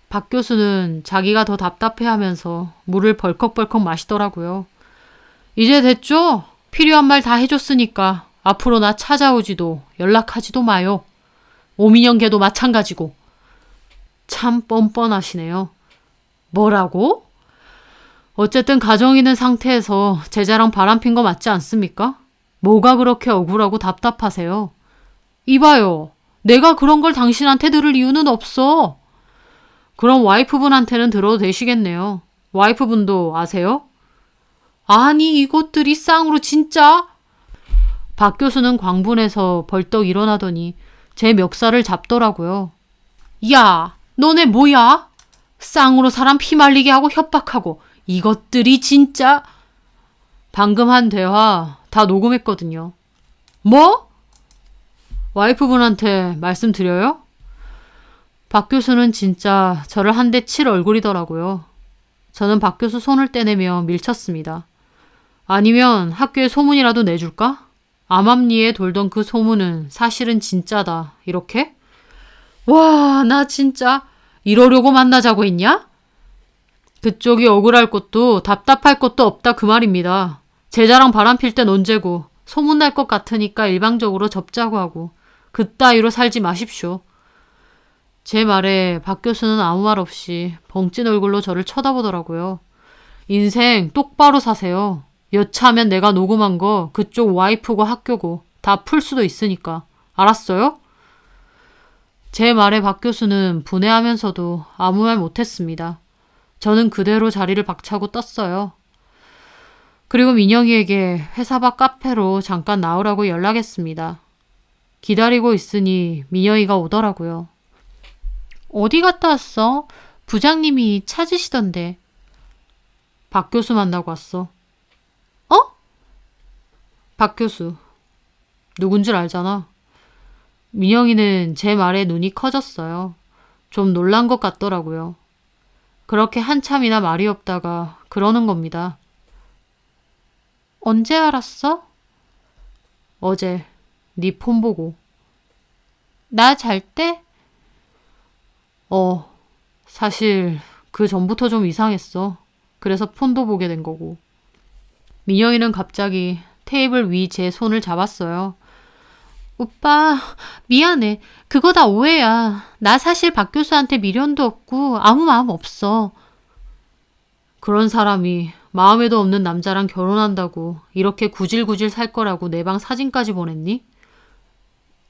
A: 박 교수는 자기가 더 답답해하면서 물을 벌컥벌컥 마시더라고요. 이제 됐죠? 필요한 말 다 해줬으니까 앞으로 나 찾아오지도 연락하지도 마요. 오민영 걔도 마찬가지고. 참 뻔뻔하시네요. 뭐라고? 어쨌든 가정 있는 상태에서 제자랑 바람핀 거 맞지 않습니까? 뭐가 그렇게 억울하고 답답하세요? 이봐요. 내가 그런 걸 당신한테 들을 이유는 없어. 그럼 와이프분한테는 들어도 되시겠네요. 와이프분도 아세요? 아니 이것들이 쌍으로 진짜? 박 교수는 광분해서 벌떡 일어나더니 제 멱살을 잡더라고요. 야, 너네 뭐야? 쌍으로 사람 피말리게 하고 협박하고 이것들이 진짜. 방금 한 대화 다 녹음했거든요. 뭐? 와이프분한테 말씀드려요? 박 교수는 진짜 저를 한 대 칠 얼굴이더라고요. 저는 박 교수 손을 떼내며 밀쳤습니다. 아니면 학교에 소문이라도 내줄까? 암암리에 돌던 그 소문은 사실은 진짜다. 이렇게? 와, 나 진짜 이러려고 만나자고 했냐? 그쪽이 억울할 것도 답답할 것도 없다 그 말입니다. 제자랑 바람필 땐 언제고 소문날 것 같으니까 일방적으로 접자고 하고 그따위로 살지 마십시오. 제 말에 박 교수는 아무 말 없이 벙찐 얼굴로 저를 쳐다보더라고요. 인생 똑바로 사세요. 여차하면 내가 녹음한 거 그쪽 와이프고 학교고 다 풀 수도 있으니까. 알았어요? 제 말에 박 교수는 분해하면서도 아무 말 못했습니다. 저는 그대로 자리를 박차고 떴어요. 그리고 민영이에게 회사 밖 카페로 잠깐 나오라고 연락했습니다. 기다리고 있으니 민영이가 오더라고요. 어디 갔다 왔어? 부장님이 찾으시던데. 박 교수 만나고 왔어. 어? 박 교수. 누군 줄 알잖아. 민영이는 제 말에 눈이 커졌어요. 좀 놀란 것 같더라고요. 그렇게 한참이나 말이 없다가 그러는 겁니다. 언제 알았어? 어제 네 폰 보고. 나 잘 때? 사실 그 전부터 좀 이상했어. 그래서 폰도 보게 된 거고. 민영이는 갑자기 테이블 위 제 손을 잡았어요. 오빠, 미안해. 그거 다 오해야. 나 사실 박 교수한테 미련도 없고 아무 마음 없어. 그런 사람이 마음에도 없는 남자랑 결혼한다고 이렇게 구질구질 살 거라고 내 방 사진까지 보냈니?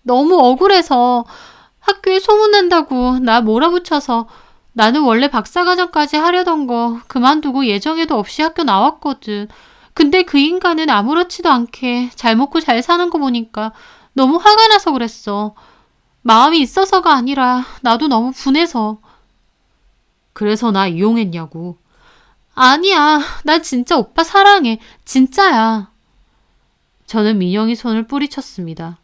A: 너무 억울해서 학교에 소문난다고 나 몰아붙여서 나는 원래 박사과정까지 하려던 거 그만두고 예정에도 없이 학교 나왔거든. 근데 그 인간은 아무렇지도 않게 잘 먹고 잘 사는 거 보니까 너무 화가 나서 그랬어. 마음이 있어서가 아니라 나도 너무 분해서. 그래서 나 이용했냐고. 아니야. 나 진짜 오빠 사랑해. 진짜야. 저는 민영이 손을 뿌리쳤습니다.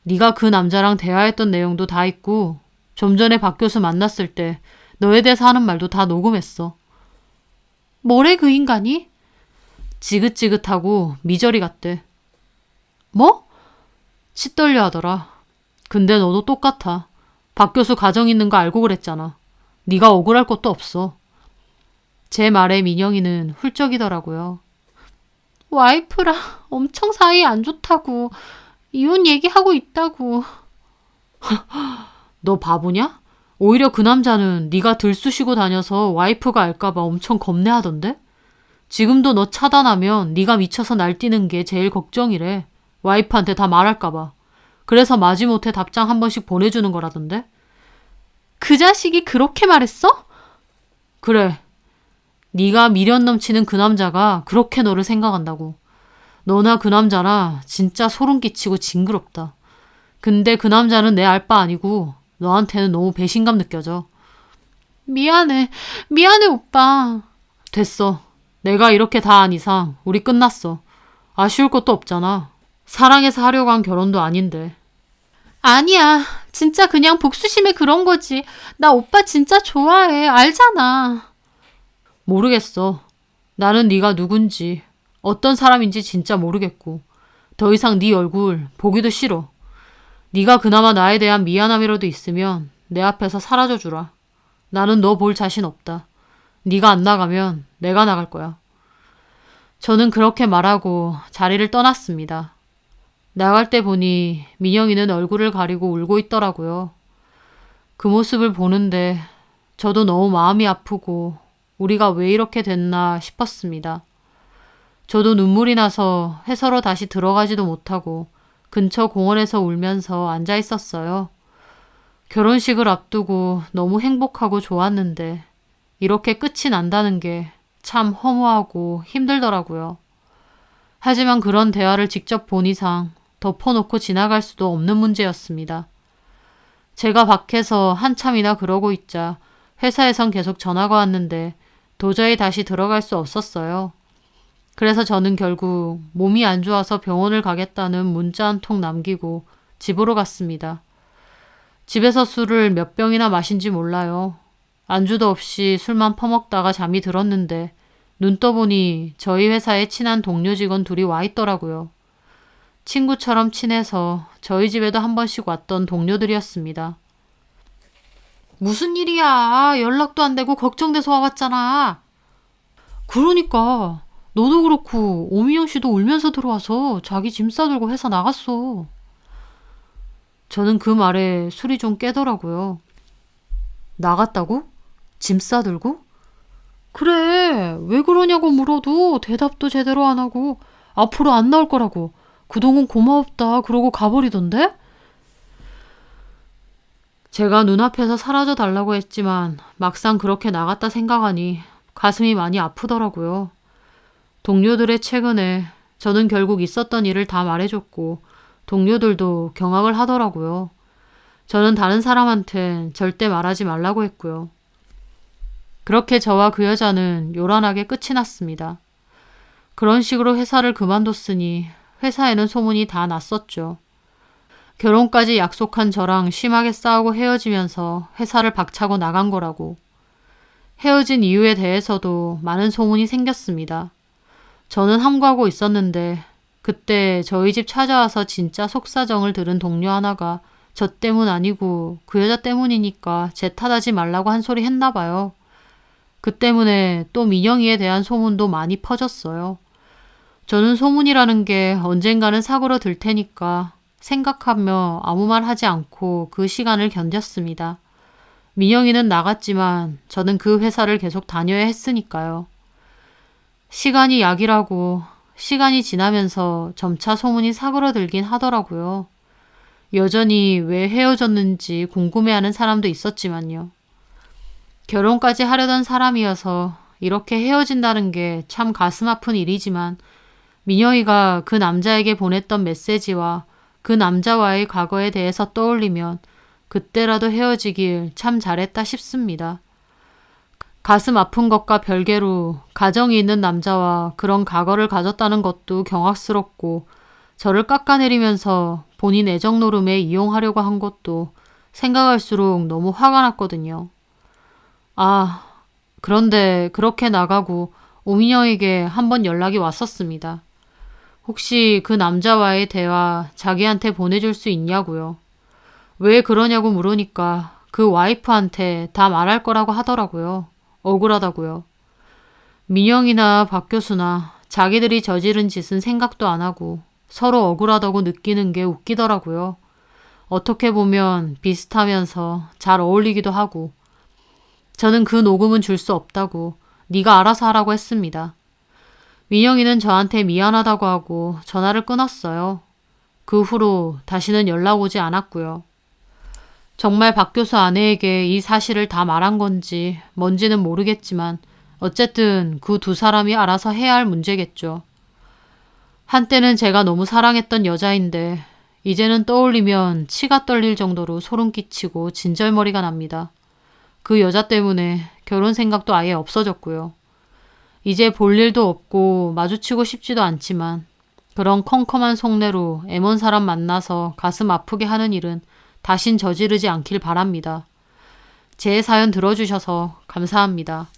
A: 네가 그 남자랑 대화했던 내용도 다 있고 좀 전에 박 교수 만났을 때 너에 대해서 하는 말도 다 녹음했어. 뭐래 그 인간이? 지긋지긋하고 미저리 같대. 뭐? 치 떨려 하더라. 근데 너도 똑같아. 박 교수 가정 있는 거 알고 그랬잖아. 네가 억울할 것도 없어. 제 말에 민영이는 훌쩍이더라고요. 와이프랑 엄청 사이 안 좋다고. 이혼 얘기하고 있다고. 너 바보냐? 오히려 그 남자는 네가 들쑤시고 다녀서 와이프가 알까봐 엄청 겁내하던데? 지금도 너 차단하면 네가 미쳐서 날뛰는 게 제일 걱정이래. 와이프한테 다 말할까봐. 그래서 마지못해 답장 한 번씩 보내주는 거라던데? 그 자식이 그렇게 말했어? 그래. 네가 미련 넘치는 그 남자가 그렇게 너를 생각한다고. 너나 그 남자나 진짜 소름 끼치고 징그럽다. 근데 그 남자는 내 알 바 아니고 너한테는 너무 배신감 느껴져. 미안해. 미안해 오빠. 됐어. 내가 이렇게 다 한 이상 우리 끝났어. 아쉬울 것도 없잖아. 사랑해서 하려고 한 결혼도 아닌데. 아니야. 진짜 그냥 복수심에 그런 거지. 나 오빠 진짜 좋아해. 알잖아. 모르겠어. 나는 네가 누군지, 어떤 사람인지 진짜 모르겠고 더 이상 네 얼굴 보기도 싫어. 네가 그나마 나에 대한 미안함이라도 있으면 내 앞에서 사라져 주라. 나는 너 볼 자신 없다. 네가 안 나가면 내가 나갈 거야. 저는 그렇게 말하고 자리를 떠났습니다. 나갈 때 보니 민영이는 얼굴을 가리고 울고 있더라고요. 그 모습을 보는데 저도 너무 마음이 아프고 우리가 왜 이렇게 됐나 싶었습니다. 저도 눈물이 나서 회사로 다시 들어가지도 못하고 근처 공원에서 울면서 앉아 있었어요. 결혼식을 앞두고 너무 행복하고 좋았는데 이렇게 끝이 난다는 게 참 허무하고 힘들더라고요. 하지만 그런 대화를 직접 본 이상 덮어놓고 지나갈 수도 없는 문제였습니다. 제가 밖에서 한참이나 그러고 있자 회사에선 계속 전화가 왔는데 도저히 다시 들어갈 수 없었어요. 그래서 저는 결국 몸이 안 좋아서 병원을 가겠다는 문자 한 통 남기고 집으로 갔습니다. 집에서 술을 몇 병이나 마신지 몰라요. 안주도 없이 술만 퍼먹다가 잠이 들었는데 눈 떠보니 저희 회사에 친한 동료 직원 둘이 와 있더라고요. 친구처럼 친해서 저희 집에도 한 번씩 왔던 동료들이었습니다. 무슨 일이야? 연락도 안 되고 걱정돼서 와봤잖아. 그러니까 너도 그렇고 오민영 씨도 울면서 들어와서 자기 짐 싸들고 회사 나갔어. 저는 그 말에 술이 좀 깨더라고요. 나갔다고? 짐 싸들고? 그래, 왜 그러냐고 물어도 대답도 제대로 안 하고 앞으로 안 나올 거라고 그동안 고마웠다 그러고 가버리던데? 제가 눈앞에서 사라져 달라고 했지만 막상 그렇게 나갔다 생각하니 가슴이 많이 아프더라고요. 동료들의 최근에 저는 결국 있었던 일을 다 말해줬고 동료들도 경악을 하더라고요. 저는 다른 사람한텐 절대 말하지 말라고 했고요. 그렇게 저와 그 여자는 요란하게 끝이 났습니다. 그런 식으로 회사를 그만뒀으니 회사에는 소문이 다 났었죠. 결혼까지 약속한 저랑 심하게 싸우고 헤어지면서 회사를 박차고 나간 거라고. 헤어진 이유에 대해서도 많은 소문이 생겼습니다. 저는 함구하고 있었는데 그때 저희 집 찾아와서 진짜 속사정을 들은 동료 하나가 저 때문 아니고 그 여자 때문이니까 제 탓하지 말라고 한 소리 했나 봐요. 그 때문에 또 민영이에 대한 소문도 많이 퍼졌어요. 저는 소문이라는 게 언젠가는 사고로 들 테니까 생각하며 아무 말 하지 않고 그 시간을 견뎠습니다. 민영이는 나갔지만 저는 그 회사를 계속 다녀야 했으니까요. 시간이 약이라고 시간이 지나면서 점차 소문이 사그러들긴 하더라고요. 여전히 왜 헤어졌는지 궁금해하는 사람도 있었지만요. 결혼까지 하려던 사람이어서 이렇게 헤어진다는 게 참 가슴 아픈 일이지만 민영이가 그 남자에게 보냈던 메시지와 그 남자와의 과거에 대해서 떠올리면 그때라도 헤어지길 참 잘했다 싶습니다. 가슴 아픈 것과 별개로 가정이 있는 남자와 그런 과거를 가졌다는 것도 경악스럽고 저를 깎아내리면서 본인 애정 노름에 이용하려고 한 것도 생각할수록 너무 화가 났거든요. 아, 그런데 그렇게 나가고 오민영에게 한번 연락이 왔었습니다. 혹시 그 남자와의 대화 자기한테 보내줄 수 있냐고요. 왜 그러냐고 물으니까 그 와이프한테 다 말할 거라고 하더라고요. 억울하다고요. 민영이나 박 교수나 자기들이 저지른 짓은 생각도 안 하고 서로 억울하다고 느끼는 게 웃기더라고요. 어떻게 보면 비슷하면서 잘 어울리기도 하고 저는 그 녹음은 줄 수 없다고 네가 알아서 하라고 했습니다. 민영이는 저한테 미안하다고 하고 전화를 끊었어요. 그 후로 다시는 연락 오지 않았고요. 정말 박 교수 아내에게 이 사실을 다 말한 건지 뭔지는 모르겠지만 어쨌든 그 두 사람이 알아서 해야 할 문제겠죠. 한때는 제가 너무 사랑했던 여자인데 이제는 떠올리면 치가 떨릴 정도로 소름 끼치고 진절머리가 납니다. 그 여자 때문에 결혼 생각도 아예 없어졌고요. 이제 볼 일도 없고 마주치고 싶지도 않지만 그런 컴컴한 속내로 애먼 사람 만나서 가슴 아프게 하는 일은 다신 저지르지 않길 바랍니다. 제 사연 들어주셔서 감사합니다.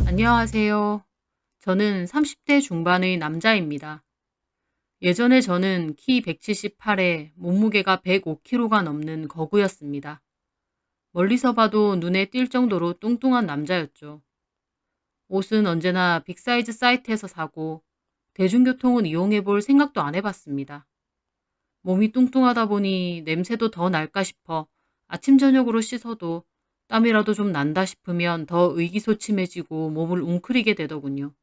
A: 안녕하세요. 저는 30대 중반의 남자입니다. 예전에 저는 키 178에 몸무게가 105kg가 넘는 거구였습니다. 멀리서 봐도 눈에 띌 정도로 뚱뚱한 남자였죠. 옷은 언제나 빅사이즈 사이트에서 사고 대중교통은 이용해 볼 생각도 안 해봤습니다. 몸이 뚱뚱하다 보니 냄새도 더 날까 싶어 아침 저녁으로 씻어도 땀이라도 좀 난다 싶으면 더 의기소침해지고 몸을 웅크리게 되더군요.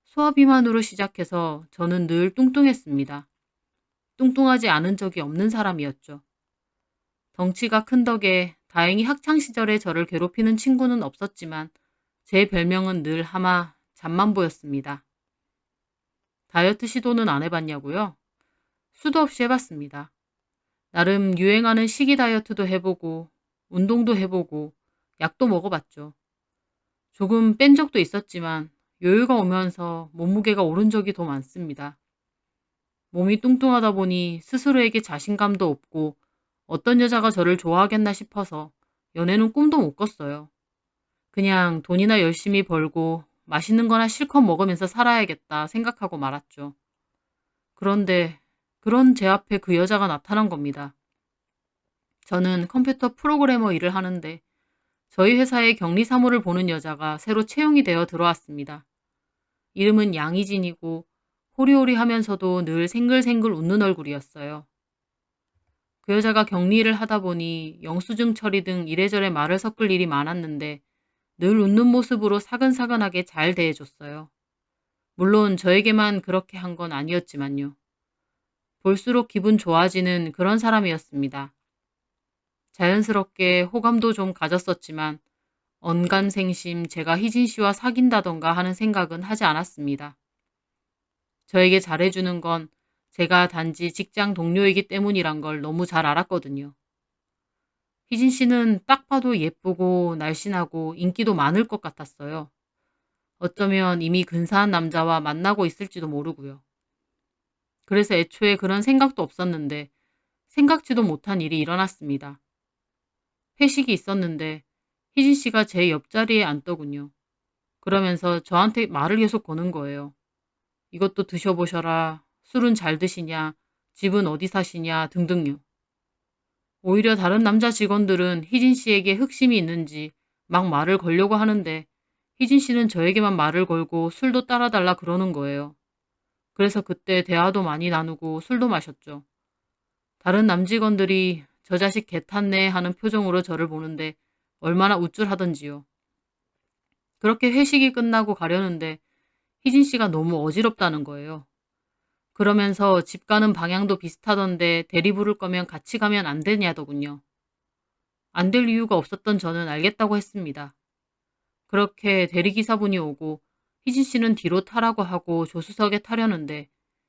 A: 소화비만으로 시작해서 저는 늘 뚱뚱했습니다. 뚱뚱하지 않은 적이 없는 사람이었죠. 덩치가 큰 덕에 다행히 학창시절에 저를 괴롭히는 친구는 없었지만 제 별명은 늘 하마 잠만보였습니다. 다이어트 시도는 안 해봤냐고요? 수도 없이 해봤습니다. 나름 유행하는 식이 다이어트도 해보고 운동도 해보고 약도 먹어봤죠. 조금 뺀 적도 있었지만 여유가 오면서 몸무게가 오른 적이 더 많습니다. 몸이 뚱뚱하다 보니 스스로에게 자신감도 없고 어떤 여자가 저를 좋아하겠나 싶어서 연애는 꿈도 못 꿨어요. 그냥 돈이나 열심히 벌고 맛있는 거나 실컷 먹으면서 살아야겠다 생각하고 말았죠. 그런데 그런 제 앞에 그 여자가 나타난 겁니다. 저는 컴퓨터 프로그래머 일을 하는데 저희 회사에 격리 사무를 보는 여자가 새로 채용이 되어 들어왔습니다. 이름은 양희진이고 호리호리하면서도 늘 생글생글 웃는 얼굴이었어요. 그 여자가 격리를 하다 보니 영수증 처리 등 이래저래 말을 섞을 일이 많았는데 늘 웃는 모습으로 사근사근하게 잘 대해줬어요. 물론 저에게만 그렇게 한 건 아니었지만요. 볼수록 기분 좋아지는 그런 사람이었습니다. 자연스럽게 호감도 좀 가졌었지만 언간생심 제가 희진 씨와 사귄다던가 하는 생각은 하지 않았습니다. 저에게 잘해주는 건 제가 단지 직장 동료이기 때문이란 걸 너무 잘 알았거든요. 희진 씨는 딱 봐도 예쁘고 날씬하고 인기도 많을 것 같았어요. 어쩌면 이미 근사한 남자와 만나고 있을지도 모르고요. 그래서 애초에 그런 생각도 없었는데 생각지도 못한 일이 일어났습니다. 회식이 있었는데 희진 씨가 제 옆자리에 앉더군요. 그러면서 저한테 말을 계속 거는 거예요. 이것도 드셔보셔라. 술은 잘 드시냐. 집은 어디 사시냐 등등요. 오히려 다른 남자 직원들은 희진 씨에게 흑심이 있는지 막 말을 걸려고 하는데 희진 씨는 저에게만 말을 걸고 술도 따라달라 그러는 거예요. 그래서 그때 대화도 많이 나누고 술도 마셨죠. 다른 남직원들이 저 자식 개 탔네 하는 표정으로 저를 보는데 얼마나 우쭐하던지요. 그렇게 회식이 끝나고 가려는데 희진 씨가 너무 어지럽다는 거예요. 그러면서 집 가는 방향도 비슷하던데 대리 부를 거면 같이 가면 안 되냐더군요. 안 될 이유가 없었던 저는 알겠다고 했습니다. 그렇게 대리기사분이 오고 희진 씨는 뒤로 타라고 하고 조수석에 타려는데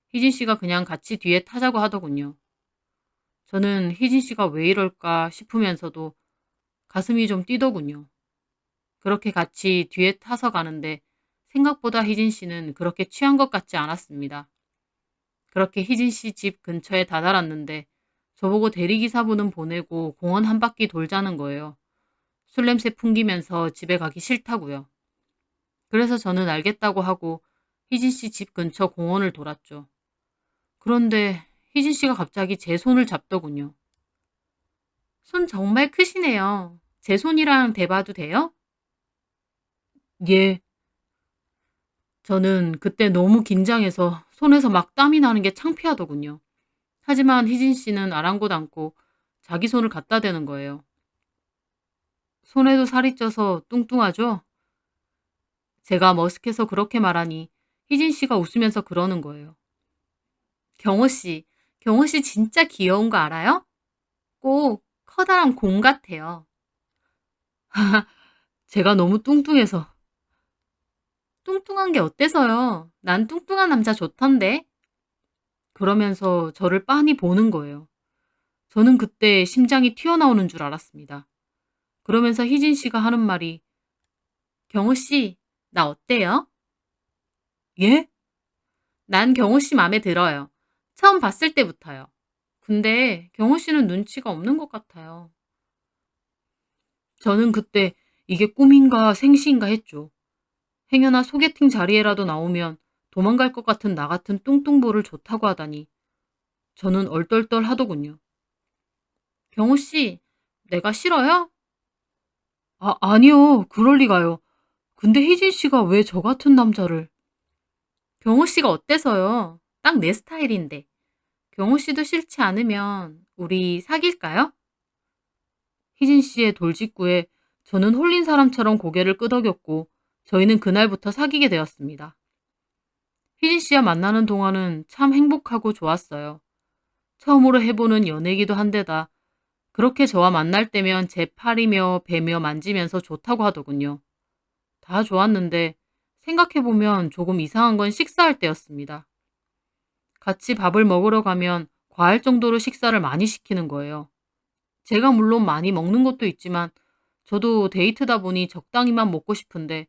A: 희진 씨가 그냥 같이 뒤에 타자고 하더군요. 저는 희진 씨가 왜 이럴까 싶으면서도 가슴이 좀 뛰더군요. 그렇게 같이 뒤에 타서 가는데 생각보다 희진 씨는 그렇게 취한 것 같지 않았습니다. 그렇게 희진 씨 집 근처에 다다랐는데 저보고 대리기사분은 보내고 공원 한 바퀴 돌자는 거예요. 술 냄새 풍기면서 집에 가기 싫다고요. 그래서 저는 알겠다고 하고 희진 씨 집 근처 공원을 돌았죠. 그런데 희진 씨가 갑자기 제 손을 잡더군요. 손 정말 크시네요. 제 손이랑 대봐도 돼요? 예. 저는 그때 너무 긴장해서 손에서 막 땀이 나는 게 창피하더군요. 하지만 희진 씨는 아랑곳 않고 자기 손을 갖다 대는 거예요. 손에도 살이 쪄서 뚱뚱하죠? 제가 머쓱해서 그렇게 말하니 희진 씨가 웃으면서 그러는 거예요. 경호 씨 진짜 귀여운 거 알아요? 꼭 커다란 공 같아요. 제가 너무 뚱뚱해서 뚱뚱한 게 어때서요? 난 뚱뚱한 남자 좋던데? 그러면서 저를 빤히 보는 거예요. 저는 그때 심장이 튀어나오는 줄 알았습니다. 그러면서 희진 씨가 하는 말이, 경호 씨, 나 어때요? 예? 난 경호 씨 맘에 들어요. 처음 봤을 때부터요. 근데 경호 씨는 눈치가 없는 것 같아요. 저는 그때 이게 꿈인가 생시인가 했죠. 행여나 소개팅 자리에라도 나오면 도망갈 것 같은 나 같은 뚱뚱보를 좋다고 하다니 저는 얼떨떨 하더군요. 경호 씨, 내가 싫어요? 아니요. 그럴 리가요. 근데 희진 씨가 왜 저 같은 남자를. 경호 씨가 어때서요? 딱 내 스타일인데. 경호 씨도 싫지 않으면 우리 사귈까요? 희진 씨의 돌직구에 저는 홀린 사람처럼 고개를 끄덕였고 저희는 그날부터 사귀게 되었습니다. 희진 씨와 만나는 동안은 참 행복하고 좋았어요. 처음으로 해보는 연애기도 한데다 그렇게 저와 만날 때면 제 팔이며 배며 만지면서 좋다고 하더군요. 다 좋았는데 생각해보면 조금 이상한 건 식사할 때였습니다. 같이 밥을 먹으러 가면 과할 정도로 식사를 많이 시키는 거예요. 제가 물론 많이 먹는 것도 있지만 저도 데이트다 보니 적당히만 먹고 싶은데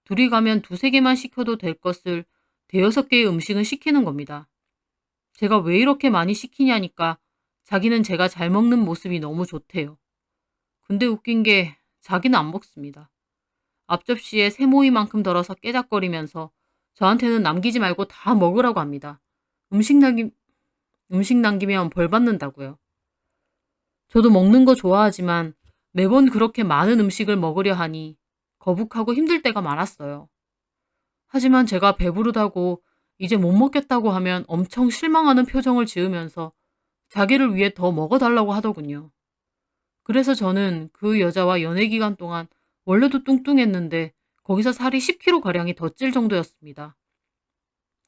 A: 둘이 가면 두세 개만 시켜도 될 것을 대여섯 개의 음식은 시키는 겁니다. 제가 왜 이렇게 많이 시키냐니까 자기는 제가 잘 먹는 모습이 너무 좋대요. 근데 웃긴 게 자기는 안 먹습니다. 앞접시에 새모이만큼 덜어서 깨작거리면서 저한테는 남기지 말고 다 먹으라고 합니다. 음식 남기, 음식 남기면 벌 받는다고요. 저도 먹는 거 좋아하지만 매번 그렇게 많은 음식을 먹으려 하니 거북하고 힘들 때가 많았어요. 하지만 제가 배부르다고 이제 못 먹겠다고 하면 엄청 실망하는 표정을 지으면서 자기를 위해 더 먹어달라고 하더군요. 그래서 저는 그 여자와 연애 기간 동안 원래도 뚱뚱했는데 거기서 살이 10kg가량이 더 찔 정도였습니다.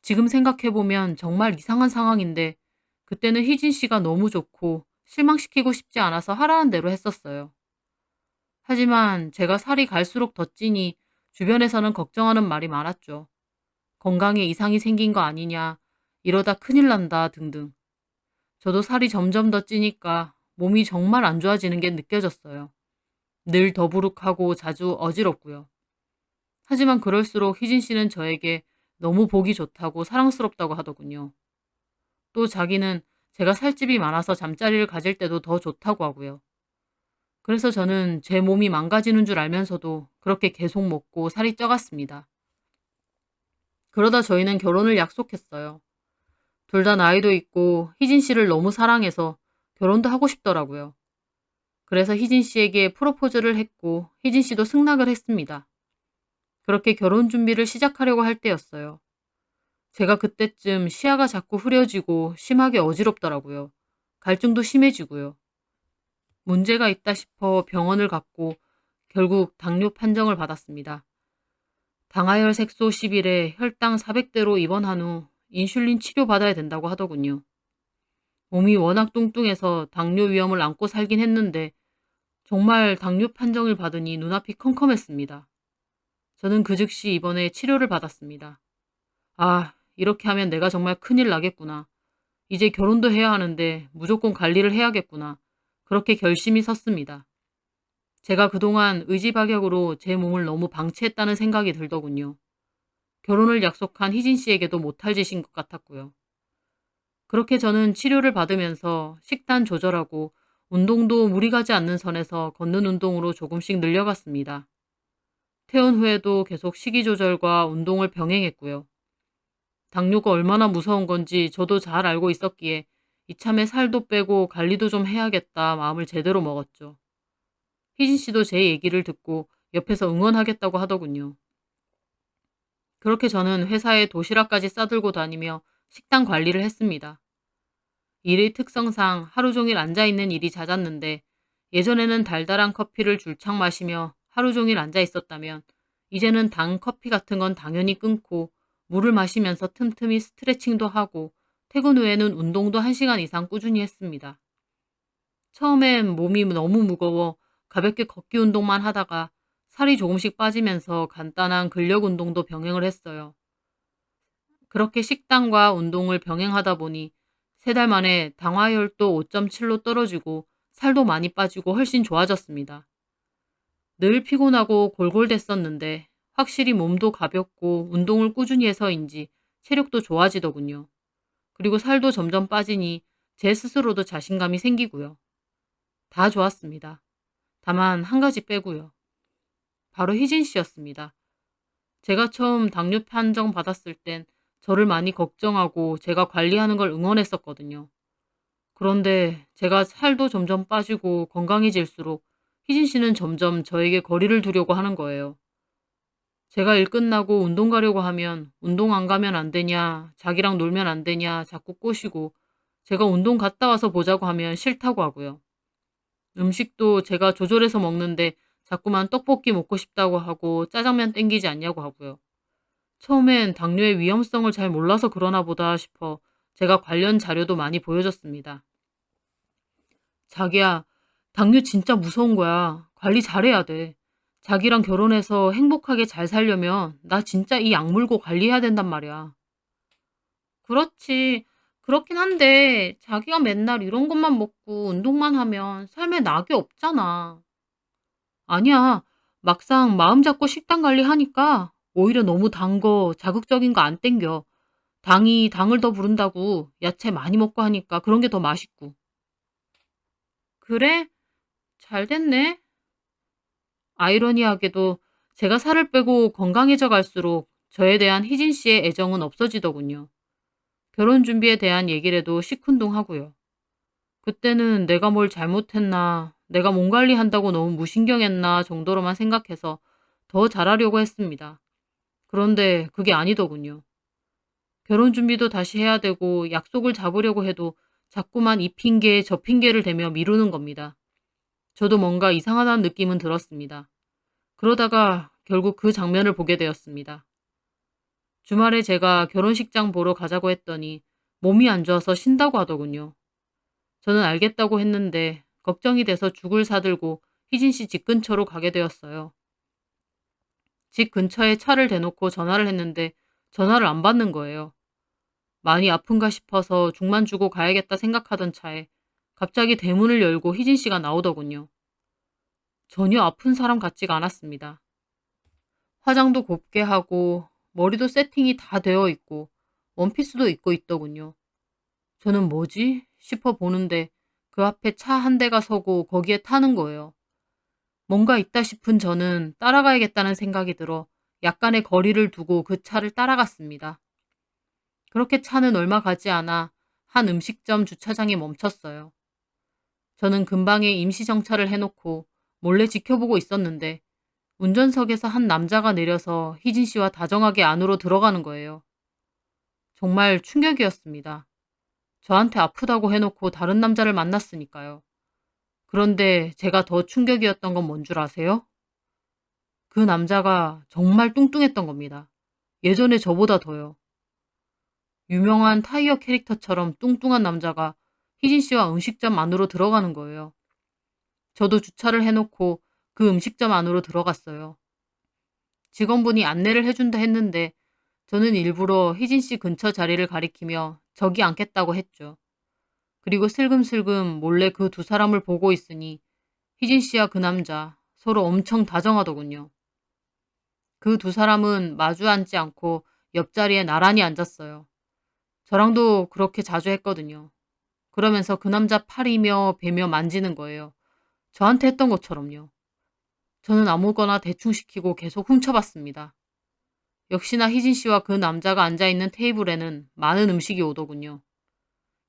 A: 지금 생각해보면 정말 이상한 상황인데 그때는 희진 씨가 너무 좋고 실망시키고 싶지 않아서 하라는 대로 했었어요. 하지만 제가 살이 갈수록 더 찌니 주변에서는 걱정하는 말이 많았죠. 건강에 이상이 생긴 거 아니냐, 이러다 큰일 난다 등등. 저도 살이 점점 더 찌니까 몸이 정말 안 좋아지는 게 느껴졌어요. 늘 더부룩하고 자주 어지럽고요. 하지만 그럴수록 희진 씨는 저에게 너무 보기 좋다고 사랑스럽다고 하더군요. 또 자기는 제가 살집이 많아서 잠자리를 가질 때도 더 좋다고 하고요. 그래서 저는 제 몸이 망가지는 줄 알면서도 그렇게 계속 먹고 살이 쪄갔습니다. 그러다 저희는 결혼을 약속했어요. 둘 다 나이도 있고 희진 씨를 너무 사랑해서 결혼도 하고 싶더라고요. 그래서 희진 씨에게 프로포즈를 했고 희진 씨도 승낙을 했습니다. 그렇게 결혼 준비를 시작하려고 할 때였어요. 제가 그때쯤 시야가 자꾸 흐려지고 심하게 어지럽더라고요. 갈증도 심해지고요. 문제가 있다 싶어 병원을 갔고 결국 당뇨 판정을 받았습니다. 당하혈 색소 10일에 혈당 400대로 입원한 후 인슐린 치료받아야 된다고 하더군요. 몸이 워낙 뚱뚱해서 당뇨 위험을 안고 살긴 했는데 정말 당뇨 판정을 받으니 눈앞이 컴컴했습니다. 저는 그 즉시 입원해 치료를 받았습니다. 아, 이렇게 하면 내가 정말 큰일 나겠구나. 이제 결혼도 해야 하는데 무조건 관리를 해야겠구나. 그렇게 결심이 섰습니다. 제가 그동안 의지박약으로 제 몸을 너무 방치했다는 생각이 들더군요. 결혼을 약속한 희진 씨에게도 못할 짓인 것 같았고요. 그렇게 저는 치료를 받으면서 식단 조절하고 운동도 무리 가지 않는 선에서 걷는 운동으로 조금씩 늘려갔습니다. 퇴원 후에도 계속 식이 조절과 운동을 병행했고요. 당뇨가 얼마나 무서운 건지 저도 잘 알고 있었기에 이참에 살도 빼고 관리도 좀 해야겠다 마음을 제대로 먹었죠. 희진 씨도 제 얘기를 듣고 옆에서 응원하겠다고 하더군요. 그렇게 저는 회사에 도시락까지 싸들고 다니며 식단 관리를 했습니다. 일의 특성상 하루 종일 앉아있는 일이 잦았는데 예전에는 달달한 커피를 줄창 마시며 하루 종일 앉아 있었다면 이제는 단 커피 같은 건 당연히 끊고 물을 마시면서 틈틈이 스트레칭도 하고 퇴근 후에는 운동도 1시간 이상 꾸준히 했습니다. 처음엔 몸이 너무 무거워 가볍게 걷기 운동만 하다가 살이 조금씩 빠지면서 간단한 근력 운동도 병행을 했어요. 그렇게 식단과 운동을 병행하다 보니 3달 만에 당화혈도 5.7로 떨어지고 살도 많이 빠지고 훨씬 좋아졌습니다. 늘 피곤하고 골골댔었는데 확실히 몸도 가볍고 운동을 꾸준히 해서인지 체력도 좋아지더군요. 그리고 살도 점점 빠지니 제 스스로도 자신감이 생기고요. 다 좋았습니다. 다만 한 가지 빼고요. 바로 희진 씨였습니다. 제가 처음 당뇨 판정 받았을 땐 저를 많이 걱정하고 제가 관리하는 걸 응원했었거든요. 그런데 제가 살도 점점 빠지고 건강해질수록 희진 씨는 점점 저에게 거리를 두려고 하는 거예요. 제가 일 끝나고 운동 가려고 하면 운동 안 가면 안 되냐, 자기랑 놀면 안 되냐 자꾸 꼬시고 제가 운동 갔다 와서 보자고 하면 싫다고 하고요. 음식도 제가 조절해서 먹는데 자꾸만 떡볶이 먹고 싶다고 하고 짜장면 땡기지 않냐고 하고요. 처음엔 당뇨의 위험성을 잘 몰라서 그러나 보다 싶어 제가 관련 자료도 많이 보여줬습니다. 자기야, 당뇨 진짜 무서운 거야. 관리 잘해야 돼. 자기랑 결혼해서 행복하게 잘 살려면 나 진짜 이 약 물고 관리해야 된단 말이야. 그렇지. 그렇긴 한데 자기가 맨날 이런 것만 먹고 운동만 하면 삶에 낙이 없잖아. 아니야. 막상 마음 잡고 식단 관리하니까 오히려 너무 단 거, 자극적인 거 안 땡겨. 당이 당을 더 부른다고 야채 많이 먹고 하니까 그런 게 더 맛있고. 그래? 잘 됐네. 아이러니하게도 제가 살을 빼고 건강해져 갈수록 저에 대한 희진 씨의 애정은 없어지더군요. 결혼 준비에 대한 얘기를 해도 시큰둥하고요. 그때는 내가 뭘 잘못했나, 내가 몸 관리한다고 너무 무신경했나 정도로만 생각해서 더 잘하려고 했습니다. 그런데 그게 아니더군요. 결혼 준비도 다시 해야 되고 약속을 잡으려고 해도 자꾸만 이 핑계 저 핑계를 대며 미루는 겁니다. 저도 뭔가 이상하다는 느낌은 들었습니다. 그러다가 결국 그 장면을 보게 되었습니다. 주말에 제가 결혼식장 보러 가자고 했더니 몸이 안 좋아서 쉰다고 하더군요. 저는 알겠다고 했는데 걱정이 돼서 죽을 사들고 희진 씨 집 근처로 가게 되었어요. 집 근처에 차를 대놓고 전화를 했는데 전화를 안 받는 거예요. 많이 아픈가 싶어서 죽만 주고 가야겠다 생각하던 차에 갑자기 대문을 열고 희진 씨가 나오더군요. 전혀 아픈 사람 같지가 않았습니다. 화장도 곱게 하고 머리도 세팅이 다 되어 있고 원피스도 입고 있더군요. 저는 뭐지? 싶어 보는데 그 앞에 차 한 대가 서고 거기에 타는 거예요. 뭔가 있다 싶은 저는 따라가야겠다는 생각이 들어 약간의 거리를 두고 그 차를 따라갔습니다. 그렇게 차는 얼마 가지 않아 한 음식점 주차장에 멈췄어요. 저는 근방에 임시 정차를 해놓고 몰래 지켜보고 있었는데 운전석에서 한 남자가 내려서 희진 씨와 다정하게 안으로 들어가는 거예요. 정말 충격이었습니다. 저한테 아프다고 해놓고 다른 남자를 만났으니까요. 그런데 제가 더 충격이었던 건 뭔 줄 아세요? 그 남자가 정말 뚱뚱했던 겁니다. 예전에 저보다 더요. 유명한 타이어 캐릭터처럼 뚱뚱한 남자가 희진 씨와 음식점 안으로 들어가는 거예요. 저도 주차를 해놓고 그 음식점 안으로 들어갔어요. 직원분이 안내를 해준다 했는데 저는 일부러 희진 씨 근처 자리를 가리키며 저기 앉겠다고 했죠. 그리고 슬금슬금 몰래 그 두 사람을 보고 있으니 희진 씨와 그 남자 서로 엄청 다정하더군요. 그 두 사람은 마주 앉지 않고 옆자리에 나란히 앉았어요. 저랑도 그렇게 자주 했거든요. 그러면서 그 남자 팔이며 배며 만지는 거예요. 저한테 했던 것처럼요. 저는 아무거나 대충 시키고 계속 훔쳐봤습니다. 역시나 희진 씨와 그 남자가 앉아있는 테이블에는 많은 음식이 오더군요.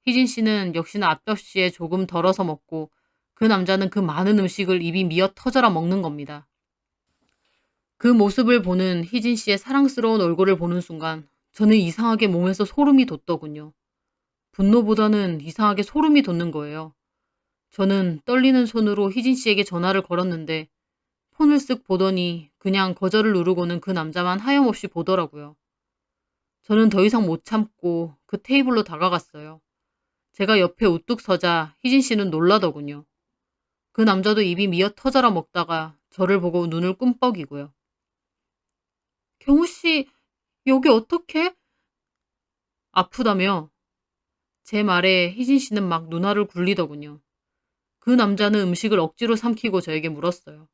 A: 희진 씨는 역시나 앞접시에 조금 덜어서 먹고 그 남자는 그 많은 음식을 입이 미어 터져라 먹는 겁니다. 그 모습을 보는 희진 씨의 사랑스러운 얼굴을 보는 순간 저는 이상하게 몸에서 소름이 돋더군요. 분노보다는 이상하게 소름이 돋는 거예요. 저는 떨리는 손으로 희진 씨에게 전화를 걸었는데 폰을 쓱 보더니 그냥 거절을 누르고는 그 남자만 하염없이 보더라고요. 저는 더 이상 못 참고 그 테이블로 다가갔어요. 제가 옆에 우뚝 서자 희진 씨는 놀라더군요. 그 남자도 입이 미어 터져라 먹다가 저를 보고 눈을 꿈뻑이고요. 경호 씨, 여기 어떡해? 아프다며? 제 말에 희진 씨는 막 눈알을 굴리더군요. 그 남자는 음식을 억지로 삼키고 저에게 물었어요.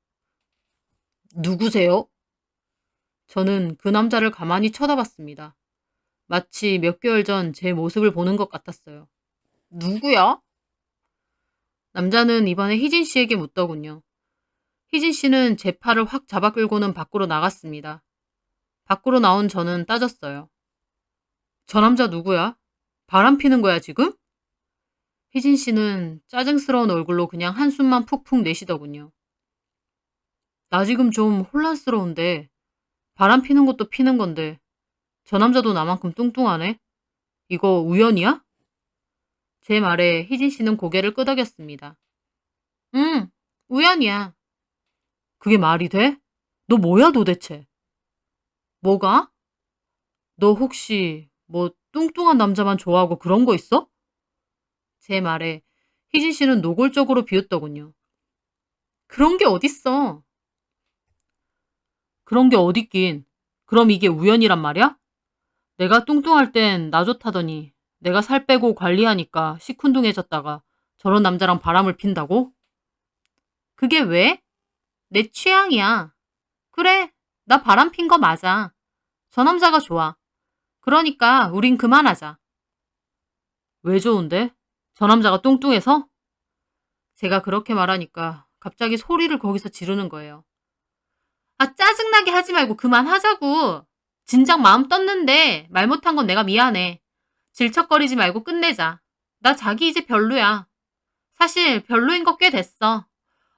A: 누구세요? 저는 그 남자를 가만히 쳐다봤습니다. 마치 몇 개월 전 제 모습을 보는 것 같았어요. 누구야? 남자는 이번에 희진 씨에게 묻더군요. 희진 씨는 제 팔을 확 잡아 끌고는 밖으로 나갔습니다. 밖으로 나온 저는 따졌어요. 저 남자 누구야? 바람 피는 거야, 지금? 희진 씨는 짜증스러운 얼굴로 그냥 한숨만 푹푹 내쉬더군요. 나 지금 좀 혼란스러운데, 바람 피는 것도 피는 건데, 저 남자도 나만큼 뚱뚱하네? 이거 우연이야? 제 말에 희진 씨는 고개를 끄덕였습니다. 응, 우연이야. 그게 말이 돼? 너 뭐야 도대체? 뭐가? 너 혹시 뭐 뚱뚱한 남자만 좋아하고 그런 거 있어? 제 말에 희진 씨는 노골적으로 비웃더군요. 그런 게 어딨어? 그런 게 어딨긴. 그럼 이게 우연이란 말이야? 내가 뚱뚱할 땐 나 좋다더니 내가 살 빼고 관리하니까 시큰둥해졌다가 저런 남자랑 바람을 핀다고? 그게 왜? 내 취향이야. 그래, 나 바람 핀 거 맞아. 저 남자가 좋아. 그러니까 우린 그만하자. 왜 좋은데? 저 남자가 뚱뚱해서? 제가 그렇게 말하니까 갑자기 소리를 거기서 지르는 거예요. 아, 짜증나게 하지 말고 그만하자고. 진작 마음 떴는데 말 못한 건 내가 미안해. 질척거리지 말고 끝내자. 나 자기 이제 별로야. 사실 별로인 거 꽤 됐어.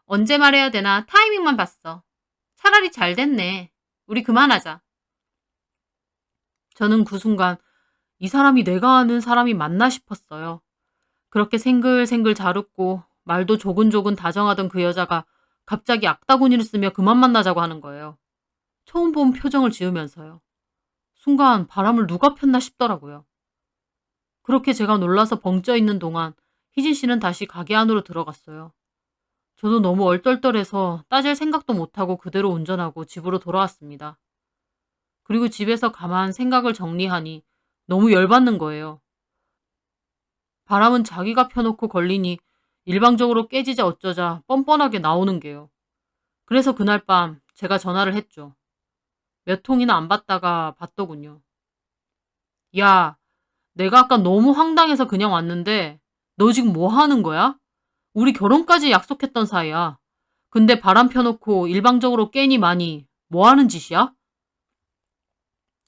A: 언제 말해야 되나 타이밍만 봤어. 차라리 잘 됐네. 우리 그만하자. 저는 그 순간 이 사람이 내가 아는 사람이 맞나 싶었어요. 그렇게 생글생글 잘 웃고 말도 조근조근 다정하던 그 여자가 갑자기 악다구니를 쓰며 그만 만나자고 하는 거예요. 처음 본 표정을 지으면서요. 순간 바람을 누가 폈나 싶더라고요. 그렇게 제가 놀라서 벙쪄 있는 동안 희진 씨는 다시 가게 안으로 들어갔어요. 저도 너무 얼떨떨해서 따질 생각도 못하고 그대로 운전하고 집으로 돌아왔습니다. 그리고 집에서 가만 생각을 정리하니 너무 열받는 거예요. 바람은 자기가 펴놓고 걸리니 일방적으로 깨지자 어쩌자 뻔뻔하게 나오는 게요. 그래서 그날 밤 제가 전화를 했죠. 몇 통이나 안 받다가 받더군요. 야, 내가 아까 너무 황당해서 그냥 왔는데 너 지금 뭐 하는 거야? 우리 결혼까지 약속했던 사이야. 근데 바람 펴놓고 일방적으로 깨니 많이 뭐 하는 짓이야?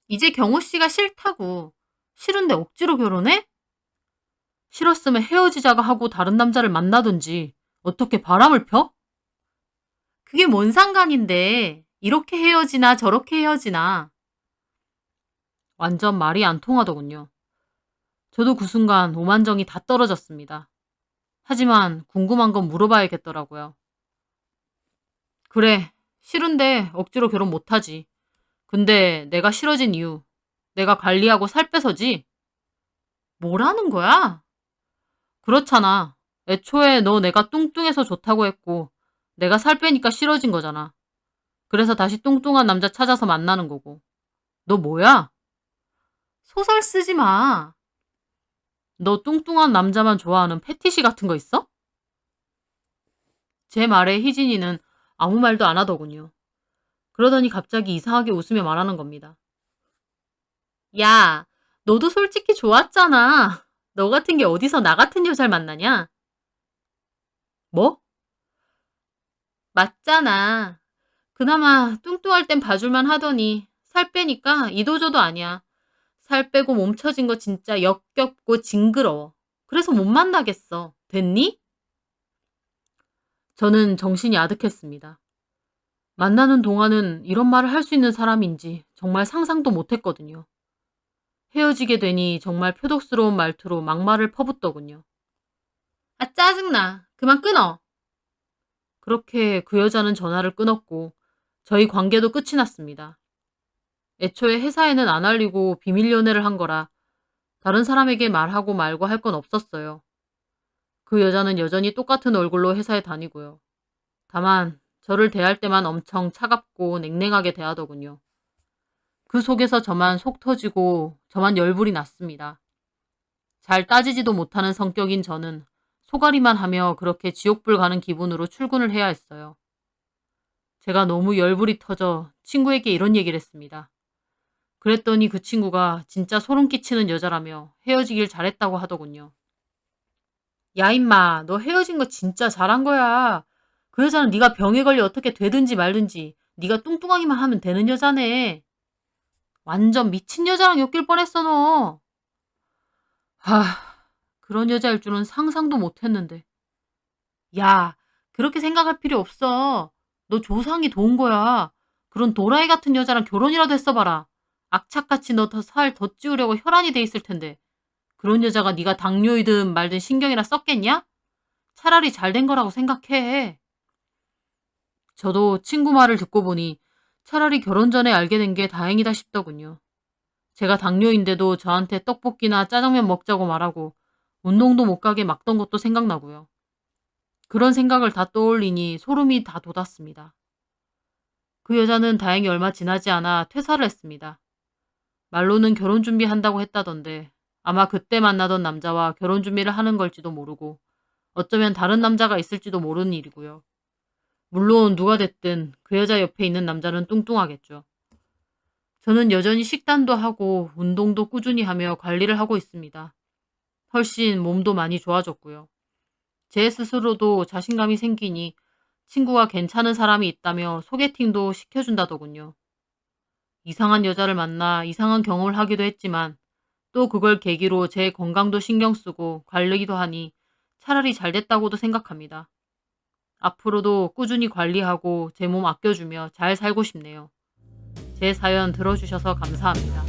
A: 이제 경호 씨가 싫다고. 싫은데 억지로 결혼해? 싫었으면 헤어지자가 하고 다른 남자를 만나든지 어떻게 바람을 펴? 그게 뭔 상관인데 이렇게 헤어지나 저렇게 헤어지나. 완전 말이 안 통하더군요. 저도 그 순간 오만정이 다 떨어졌습니다. 하지만 궁금한 건 물어봐야겠더라고요. 그래, 싫은데 억지로 결혼 못하지. 근데 내가 싫어진 이유, 내가 관리하고 살 빼서지? 뭐라는 거야? 그렇잖아. 애초에 너 내가 뚱뚱해서 좋다고 했고, 내가 살 빼니까 싫어진 거잖아. 그래서 다시 뚱뚱한 남자 찾아서 만나는 거고. 너 뭐야? 소설 쓰지 마. 너 뚱뚱한 남자만 좋아하는 패티시 같은 거 있어? 제 말에 희진이는 아무 말도 안 하더군요. 그러더니 갑자기 이상하게 웃으며 말하는 겁니다. 야, 너도 솔직히 좋았잖아. 너 같은 게 어디서 나 같은 여자를 만나냐? 뭐? 맞잖아. 그나마 뚱뚱할 땐 봐줄만 하더니 살 빼니까 이도저도 아니야. 살 빼고 몸처진 거 진짜 역겹고 징그러워. 그래서 못 만나겠어. 됐니? 저는 정신이 아득했습니다. 만나는 동안은 이런 말을 할 수 있는 사람인지 정말 상상도 못했거든요. 헤어지게 되니 정말 표독스러운 말투로 막말을 퍼붓더군요. 아, 짜증나. 그만 끊어. 그렇게 그 여자는 전화를 끊었고 저희 관계도 끝이 났습니다. 애초에 회사에는 안 알리고 비밀 연애를 한 거라 다른 사람에게 말하고 말고 할 건 없었어요. 그 여자는 여전히 똑같은 얼굴로 회사에 다니고요. 다만 저를 대할 때만 엄청 차갑고 냉랭하게 대하더군요. 그 속에서 저만 속 터지고 저만 열불이 났습니다. 잘 따지지도 못하는 성격인 저는 소가리만 하며 그렇게 지옥불 가는 기분으로 출근을 해야 했어요. 제가 너무 열불이 터져 친구에게 이런 얘기를 했습니다. 그랬더니 그 친구가 진짜 소름 끼치는 여자라며 헤어지길 잘했다고 하더군요. 야 임마, 너 헤어진 거 진짜 잘한 거야. 그 여자는 네가 병에 걸려 어떻게 되든지 말든지 네가 뚱뚱하기만 하면 되는 여자네. 완전 미친 여자랑 엮일 뻔했어 너. 하, 그런 여자일 줄은 상상도 못했는데. 야, 그렇게 생각할 필요 없어. 너 조상이 도운 거야. 그런 도라이 같은 여자랑 결혼이라도 했어봐라. 악착같이 너 더 살 더 찌우려고 혈안이 돼 있을 텐데. 그런 여자가 네가 당뇨이든 말든 신경이나 썼겠냐? 차라리 잘 된 거라고 생각해. 저도 친구 말을 듣고 보니 차라리 결혼 전에 알게 된 게 다행이다 싶더군요. 제가 당뇨인데도 저한테 떡볶이나 짜장면 먹자고 말하고 운동도 못 가게 막던 것도 생각나고요. 그런 생각을 다 떠올리니 소름이 다 돋았습니다. 그 여자는 다행히 얼마 지나지 않아 퇴사를 했습니다. 말로는 결혼 준비한다고 했다던데 아마 그때 만나던 남자와 결혼 준비를 하는 걸지도 모르고 어쩌면 다른 남자가 있을지도 모르는 일이고요. 물론 누가 됐든 그 여자 옆에 있는 남자는 뚱뚱하겠죠. 저는 여전히 식단도 하고 운동도 꾸준히 하며 관리를 하고 있습니다. 훨씬 몸도 많이 좋아졌고요. 제 스스로도 자신감이 생기니 친구가 괜찮은 사람이 있다며 소개팅도 시켜준다더군요. 이상한 여자를 만나 이상한 경험을 하기도 했지만 또 그걸 계기로 제 건강도 신경 쓰고 관리도 하니 차라리 잘 됐다고도 생각합니다. 앞으로도 꾸준히 관리하고 제 몸 아껴주며 잘 살고 싶네요. 제 사연 들어주셔서 감사합니다.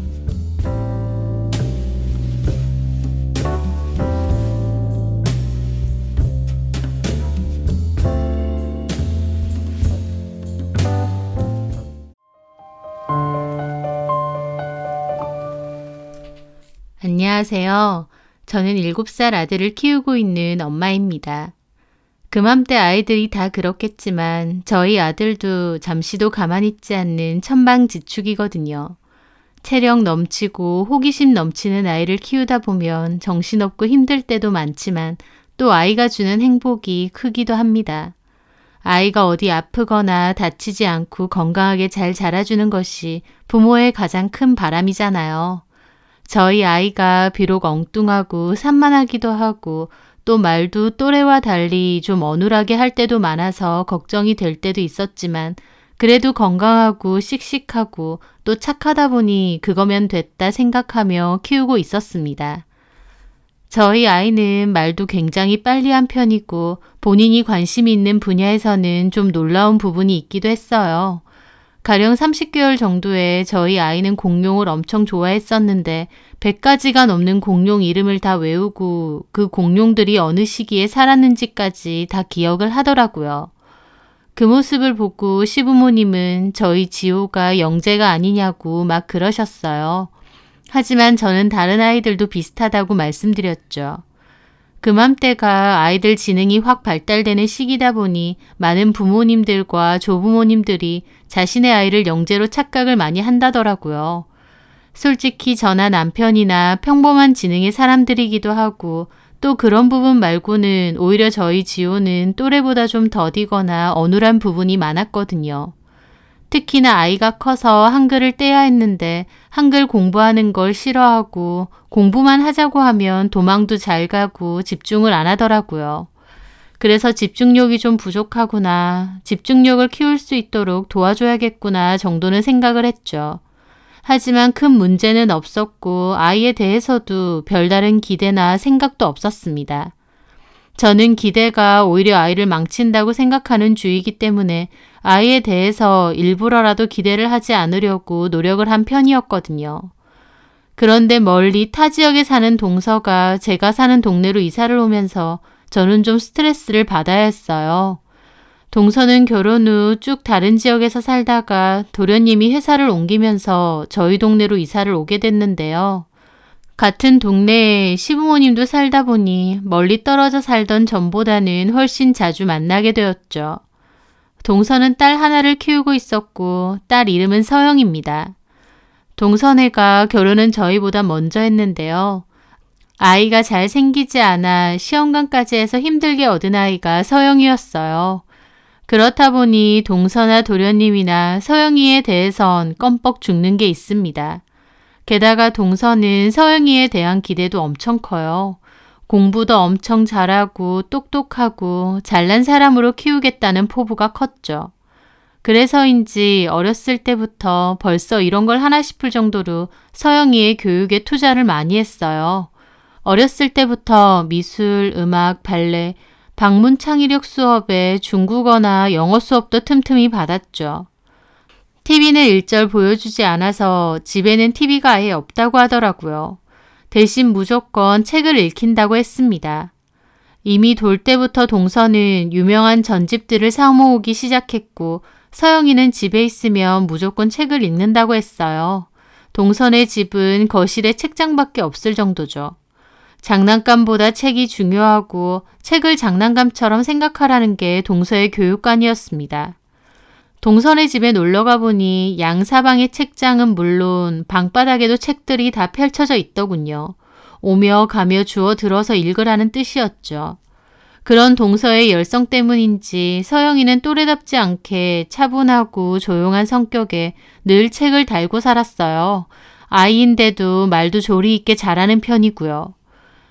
B: 안녕하세요. 저는 7살 아들을 키우고 있는 엄마입니다. 그맘때 아이들이 다 그렇겠지만 저희 아들도 잠시도 가만히 있지 않는 천방지축이거든요. 체력 넘치고 호기심 넘치는 아이를 키우다 보면 정신없고 힘들 때도 많지만 또 아이가 주는 행복이 크기도 합니다. 아이가 어디 아프거나 다치지 않고 건강하게 잘 자라주는 것이 부모의 가장 큰 바람이잖아요. 저희 아이가 비록 엉뚱하고 산만하기도 하고 또 말도 또래와 달리 좀 어눌하게 할 때도 많아서 걱정이 될 때도 있었지만 그래도 건강하고 씩씩하고 또 착하다 보니 그거면 됐다 생각하며 키우고 있었습니다. 저희 아이는 말도 굉장히 빨리 한 편이고 본인이 관심이 있는 분야에서는 좀 놀라운 부분이 있기도 했어요. 가령 30개월 정도에 저희 아이는 공룡을 엄청 좋아했었는데 100가지가 넘는 공룡 이름을 다 외우고 그 공룡들이 어느 시기에 살았는지까지 다 기억을 하더라고요. 그 모습을 보고 시부모님은 저희 지호가 영재가 아니냐고 막 그러셨어요. 하지만 저는 다른 아이들도 비슷하다고 말씀드렸죠. 그맘때가 아이들 지능이 확 발달되는 시기다 보니 많은 부모님들과 조부모님들이 자신의 아이를 영재로 착각을 많이 한다더라고요. 솔직히 저나 남편이나 평범한 지능의 사람들이기도 하고 또 그런 부분 말고는 오히려 저희 지호는 또래보다 좀 더디거나 어눌한 부분이 많았거든요. 특히나 아이가 커서 한글을 떼야 했는데 한글 공부하는 걸 싫어하고 공부만 하자고 하면 도망도 잘 가고 집중을 안 하더라고요. 그래서 집중력이 좀 부족하구나, 집중력을 키울 수 있도록 도와줘야겠구나 정도는 생각을 했죠. 하지만 큰 문제는 없었고 아이에 대해서도 별다른 기대나 생각도 없었습니다. 저는 기대가 오히려 아이를 망친다고 생각하는 주의이기 때문에 아이에 대해서 일부러라도 기대를 하지 않으려고 노력을 한 편이었거든요. 그런데 멀리 타 지역에 사는 동서가 제가 사는 동네로 이사를 오면서 저는 좀 스트레스를 받아야 했어요. 동서는 결혼 후 쭉 다른 지역에서 살다가 도련님이 회사를 옮기면서 저희 동네로 이사를 오게 됐는데요. 같은 동네에 시부모님도 살다 보니 멀리 떨어져 살던 전보다는 훨씬 자주 만나게 되었죠. 동서는 딸 하나를 키우고 있었고 딸 이름은 서영입니다. 동서네가 결혼은 저희보다 먼저 했는데요. 아이가 잘 생기지 않아 시험관까지 해서 힘들게 얻은 아이가 서영이었어요. 그렇다 보니 동서나 도련님이나 서영이에 대해선 껌뻑 죽는 게 있습니다. 게다가 동서는 서영이에 대한 기대도 엄청 커요. 공부도 엄청 잘하고 똑똑하고 잘난 사람으로 키우겠다는 포부가 컸죠. 그래서인지 어렸을 때부터 벌써 이런 걸 하나 싶을 정도로 서영이의 교육에 투자를 많이 했어요. 어렸을 때부터 미술, 음악, 발레, 방문 창의력 수업에 중국어나 영어 수업도 틈틈이 받았죠. TV는 일절 보여주지 않아서 집에는 TV가 아예 없다고 하더라고요. 대신 무조건 책을 읽힌다고 했습니다. 이미 돌 때부터 동서는 유명한 전집들을 사 모으기 시작했고 서영이는 집에 있으면 무조건 책을 읽는다고 했어요. 동서네 집은 거실에 책장밖에 없을 정도죠. 장난감보다 책이 중요하고 책을 장난감처럼 생각하라는 게 동서의 교육관이었습니다. 동서네 집에 놀러가 보니 양사방의 책장은 물론 방바닥에도 책들이 다 펼쳐져 있더군요. 오며 가며 주워 들어서 읽으라는 뜻이었죠. 그런 동서의 열성 때문인지 서영이는 또래답지 않게 차분하고 조용한 성격에 늘 책을 달고 살았어요. 아이인데도 말도 조리 있게 잘하는 편이고요.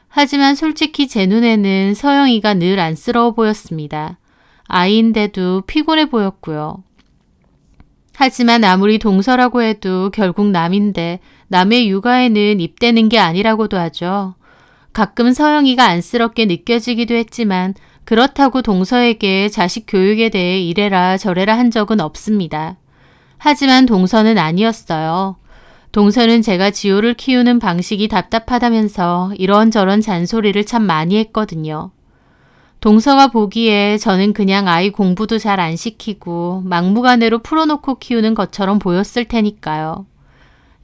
B: 하지만 솔직히 제 눈에는 서영이가 늘 안쓰러워 보였습니다. 아이인데도 피곤해 보였고요. 하지만 아무리 동서라고 해도 결국 남인데 남의 육아에는 입대는 게 아니라고도 하죠. 가끔 서영이가 안쓰럽게 느껴지기도 했지만 그렇다고 동서에게 자식 교육에 대해 이래라 저래라 한 적은 없습니다. 하지만 동서는 아니었어요. 동서는 제가 지호를 키우는 방식이 답답하다면서 이런저런 잔소리를 참 많이 했거든요. 동서가 보기에 저는 그냥 아이 공부도 잘 안 시키고 막무가내로 풀어놓고 키우는 것처럼 보였을 테니까요.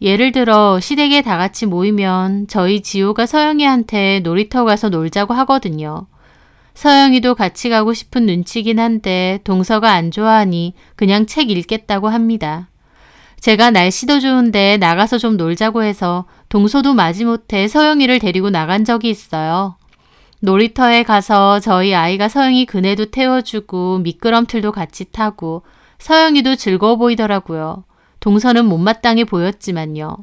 B: 예를 들어 시댁에 다 같이 모이면 저희 지호가 서영이한테 놀이터 가서 놀자고 하거든요. 서영이도 같이 가고 싶은 눈치긴 한데 동서가 안 좋아하니 그냥 책 읽겠다고 합니다. 제가 날씨도 좋은데 나가서 좀 놀자고 해서 동서도 마지못해 서영이를 데리고 나간 적이 있어요. 놀이터에 가서 저희 아이가 서영이 그네도 태워주고 미끄럼틀도 같이 타고 서영이도 즐거워 보이더라고요. 동서는 못마땅해 보였지만요.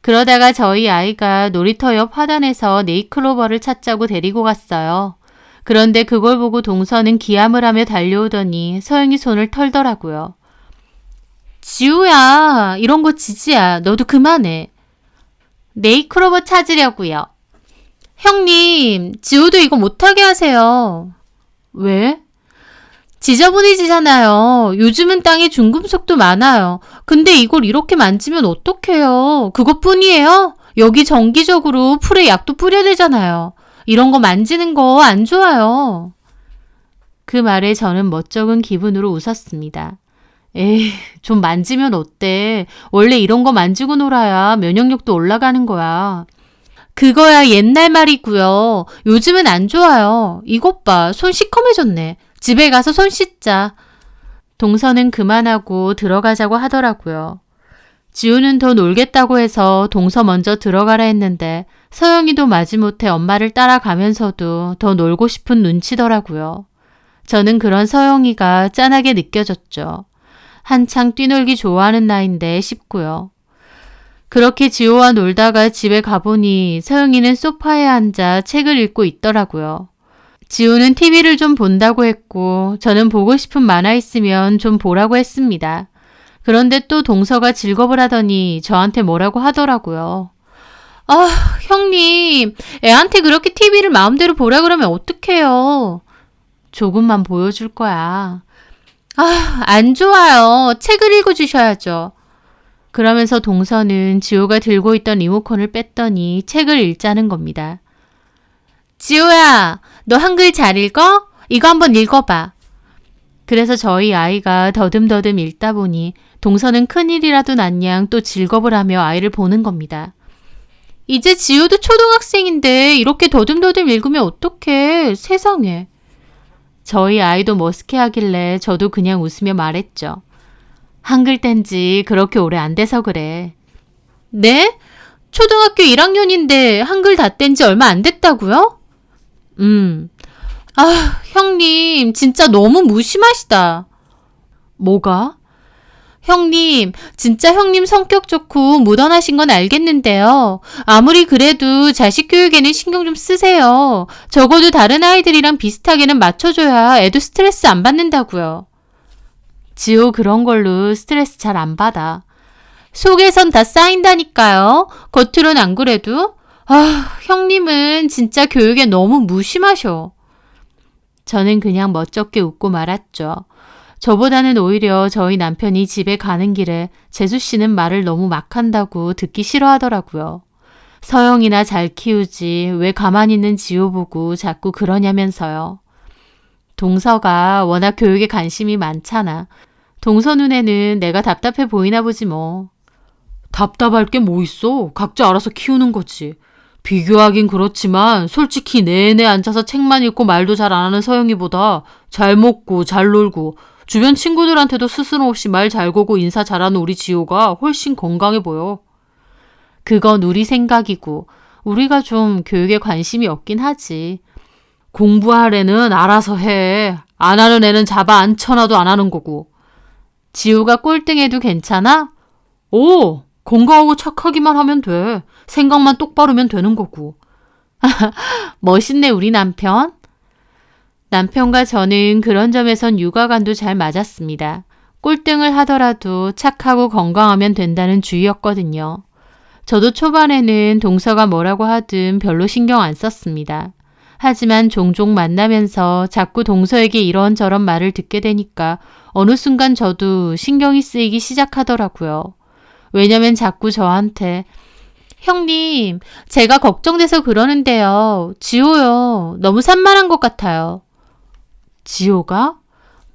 B: 그러다가 저희 아이가 놀이터 옆 화단에서 네잎클로버를 찾자고 데리고 갔어요. 그런데 그걸 보고 동서는 기함을 하며 달려오더니 서영이 손을 털더라고요. 지우야, 이런 거 지지야. 너도 그만해. 네잎클로버 찾으려고요. 형님, 지우도 이거 못하게 하세요. 왜? 지저분해지잖아요. 요즘은 땅에 중금속도 많아요. 근데 이걸 이렇게 만지면 어떡해요? 그것뿐이에요? 여기 정기적으로 풀에 약도 뿌려야 되잖아요. 이런 거 만지는 거 안 좋아요. 그 말에 저는 멋쩍은 기분으로 웃었습니다. 에이, 좀 만지면 어때? 원래 이런 거 만지고 놀아야 면역력도 올라가는 거야. 그거야 옛날 말이고요. 요즘은 안 좋아요. 이것 봐, 손 시커매졌네. 집에 가서 손 씻자. 동서는 그만하고 들어가자고 하더라고요. 지우는 더 놀겠다고 해서 동서 먼저 들어가라 했는데 서영이도 마지못해 엄마를 따라가면서도 더 놀고 싶은 눈치더라고요. 저는 그런 서영이가 짠하게 느껴졌죠. 한창 뛰놀기 좋아하는 나이인데 싶고요. 그렇게 지호와 놀다가 집에 가보니 서영이는 소파에 앉아 책을 읽고 있더라고요. 지호는 TV를 좀 본다고 했고 저는 보고 싶은 만화 있으면 좀 보라고 했습니다. 그런데 또 동서가 즐겁을 하더니 저한테 뭐라고 하더라고요. 아, 형님, 애한테 그렇게 TV를 마음대로 보라 그러면 어떡해요. 조금만 보여줄 거야. 아, 안 좋아요. 책을 읽어주셔야죠. 그러면서 동서는 지호가 들고 있던 리모컨을 뺐더니 책을 읽자는 겁니다. 지호야, 너 한글 잘 읽어? 이거 한번 읽어봐. 그래서 저희 아이가 더듬더듬 읽다 보니 동서는 큰일이라도 난 양 또 즐겁을 하며 아이를 보는 겁니다. 이제 지호도 초등학생인데 이렇게 더듬더듬 읽으면 어떡해. 세상에. 저희 아이도 머쓱해하길래 저도 그냥 웃으며 말했죠. 한글 뗀 지 그렇게 오래 안 돼서 그래. 네? 초등학교 1학년인데 한글 다 뗀 지 얼마 안 됐다고요? 아, 형님 진짜 너무 무심하시다. 뭐가? 형님, 진짜 형님 성격 좋고 무던하신 건 알겠는데요. 아무리 그래도 자식 교육에는 신경 좀 쓰세요. 적어도 다른 아이들이랑 비슷하게는 맞춰줘야 애도 스트레스 안 받는다고요. 지호 그런 걸로 스트레스 잘 안 받아. 속에선 다 쌓인다니까요. 겉으론 안 그래도. 아, 형님은 진짜 교육에 너무 무심하셔. 저는 그냥 멋쩍게 웃고 말았죠. 저보다는 오히려 저희 남편이 집에 가는 길에 재수 씨는 말을 너무 막 한다고 듣기 싫어하더라고요. 서영이나 잘 키우지 왜 가만히 있는 지호 보고 자꾸 그러냐면서요. 동서가 워낙 교육에 관심이 많잖아. 동서 눈에는 내가 답답해 보이나 보지 뭐. 답답할 게 뭐 있어. 각자 알아서 키우는 거지. 비교하긴 그렇지만 솔직히 내내 앉아서 책만 읽고 말도 잘 안 하는 서영이보다 잘 먹고 잘 놀고 주변 친구들한테도 스스럼 없이 말 잘 거고 인사 잘하는 우리 지호가 훨씬 건강해 보여. 그건 우리 생각이고 우리가 좀 교육에 관심이 없긴 하지. 공부할 애는 알아서 해. 안 하는 애는 잡아 앉혀놔도 안 하는 거고. 지호가 꼴등해도 괜찮아? 오! 건강하고 착하기만 하면 돼. 생각만 똑바르면 되는 거고. 멋있네 우리 남편. 남편과 저는 그런 점에선 육아관도 잘 맞았습니다. 꼴등을 하더라도 착하고 건강하면 된다는 주의였거든요. 저도 초반에는 동서가 뭐라고 하든 별로 신경 안 썼습니다. 하지만 종종 만나면서 자꾸 동서에게 이런저런 말을 듣게 되니까 어느 순간 저도 신경이 쓰이기 시작하더라고요. 왜냐면 자꾸 저한테 형님, 제가 걱정돼서 그러는데요. 지호요. 너무 산만한 것 같아요. 지호가?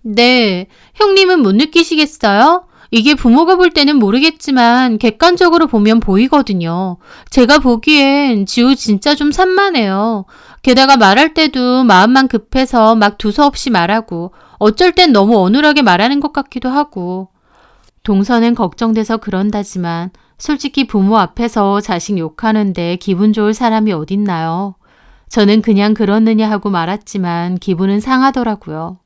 B: 네, 형님은 못 느끼시겠어요? 이게 부모가 볼 때는 모르겠지만 객관적으로 보면 보이거든요. 제가 보기엔 지호 진짜 좀 산만해요. 게다가 말할 때도 마음만 급해서 막 두서없이 말하고 어쩔 땐 너무 어눌하게 말하는 것 같기도 하고. 동서는 걱정돼서 그런다지만 솔직히 부모 앞에서 자식 욕하는데 기분 좋을 사람이 어딨나요? 저는 그냥 그렇느냐 하고 말았지만 기분은 상하더라고요.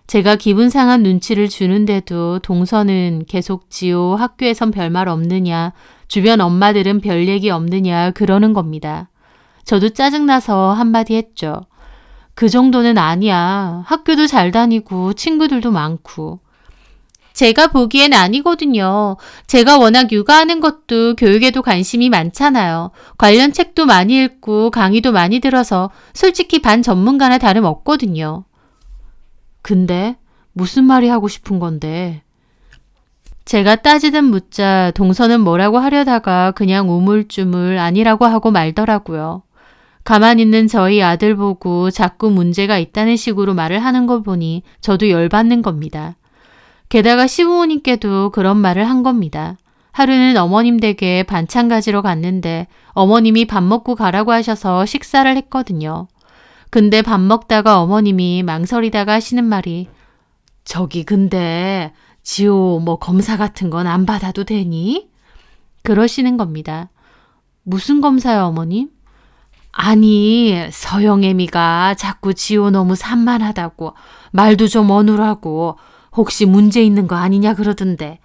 B: 제가 기분 상한 눈치를 주는데도 동서는 계속 지호 학교에선 별말 없느냐, 주변 엄마들은 별 얘기 없느냐 그러는 겁니다. 저도 짜증나서 한마디 했죠. 그 정도는 아니야. 학교도 잘 다니고 친구들도 많고. 제가 보기엔 아니거든요. 제가 워낙 육아하는 것도 교육에도 관심이 많잖아요. 관련 책도 많이 읽고 강의도 많이 들어서 솔직히 반 전문가나 다름없거든요. 근데 무슨 말이 하고 싶은 건데? 제가 따지듯 묻자 동서는 뭐라고 하려다가 그냥 우물쭈물 아니라고 하고 말더라고요. 가만히 있는 저희 아들 보고 자꾸 문제가 있다는 식으로 말을 하는 걸 보니 저도 열받는 겁니다. 게다가 시부모님께도 그런 말을 한 겁니다. 하루는 어머님 댁에 반찬 가지러 갔는데 어머님이 밥 먹고 가라고 하셔서 식사를 했거든요. 근데 밥 먹다가 어머님이 망설이다가 하시는 말이 저기 근데 지호 뭐 검사 같은 건 안 받아도 되니? 그러시는 겁니다. 무슨 검사요 어머님? 아니 서영애미가 자꾸 지호 너무 산만하다고 말도 좀 어눌하고 혹시 문제 있는 거 아니냐 그러던데.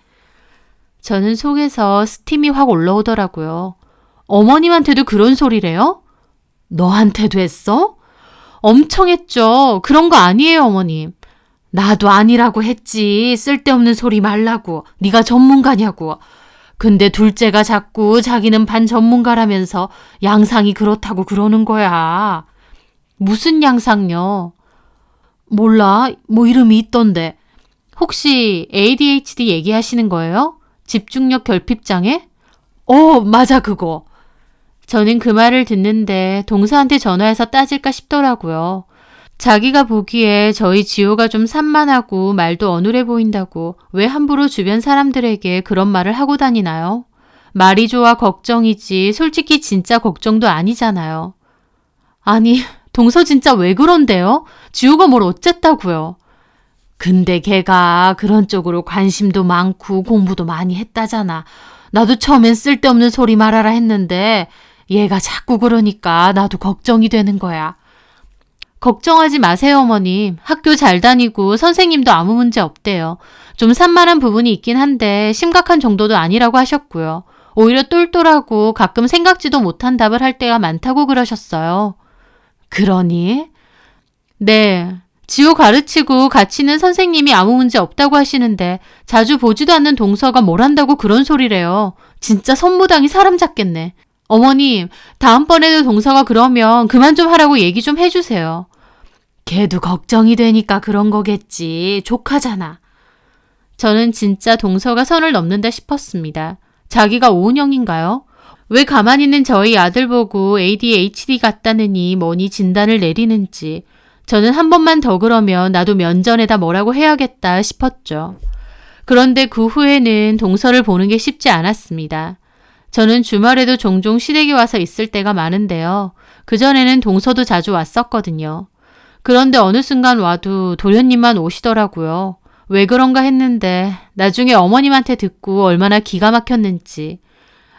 B: 저는 속에서 스팀이 확 올라오더라고요. 어머님한테도 그런 소리래요? 너한테도 했어? 엄청 했죠. 그런 거 아니에요 어머님. 나도 아니라고 했지. 쓸데없는 소리 말라고. 네가 전문가냐고. 근데 둘째가 자꾸 자기는 반 전문가라면서 양상이 그렇다고 그러는 거야. 무슨 양상요? 몰라. 뭐 이름이 있던데. 혹시 ADHD 얘기하시는 거예요? 집중력 결핍장애? 맞아 그거. 저는 그 말을 듣는데 동서한테 전화해서 따질까 싶더라고요. 자기가 보기에 저희 지호가 좀 산만하고 말도 어눌해 보인다고 왜 함부로 주변 사람들에게 그런 말을 하고 다니나요? 말이 좋아 걱정이지 솔직히 진짜 걱정도 아니잖아요. 아니, 동서 진짜 왜 그런데요? 지호가 뭘 어쨌다고요? 근데 걔가 그런 쪽으로 관심도 많고 공부도 많이 했다잖아. 나도 처음엔 쓸데없는 소리 말하라 했는데 얘가 자꾸 그러니까 나도 걱정이 되는 거야. 걱정하지 마세요, 어머님. 학교 잘 다니고 선생님도 아무 문제 없대요. 좀 산만한 부분이 있긴 한데 심각한 정도도 아니라고 하셨고요. 오히려 똘똘하고 가끔 생각지도 못한 답을 할 때가 많다고 그러셨어요. 그러니? 네. 지호 가르치고 같이 있는 선생님이 아무 문제 없다고 하시는데 자주 보지도 않는 동서가 뭘 한다고 그런 소리래요. 진짜 선무당이 사람 잡겠네. 어머님, 다음번에도 동서가 그러면 그만 좀 하라고 얘기 좀 해주세요. 걔도 걱정이 되니까 그런 거겠지. 조카잖아. 저는 진짜 동서가 선을 넘는다 싶었습니다. 자기가 오은영인가요? 왜 가만히 있는 저희 아들 보고 ADHD 같다느니 뭐니 진단을 내리는지. 저는 한 번만 더 그러면 나도 면전에다 뭐라고 해야겠다 싶었죠. 그런데 그 후에는 동서를 보는 게 쉽지 않았습니다. 저는 주말에도 종종 시댁에 와서 있을 때가 많은데요. 그전에는 동서도 자주 왔었거든요. 그런데 어느 순간 와도 도련님만 오시더라고요. 왜 그런가 했는데 나중에 어머님한테 듣고 얼마나 기가 막혔는지.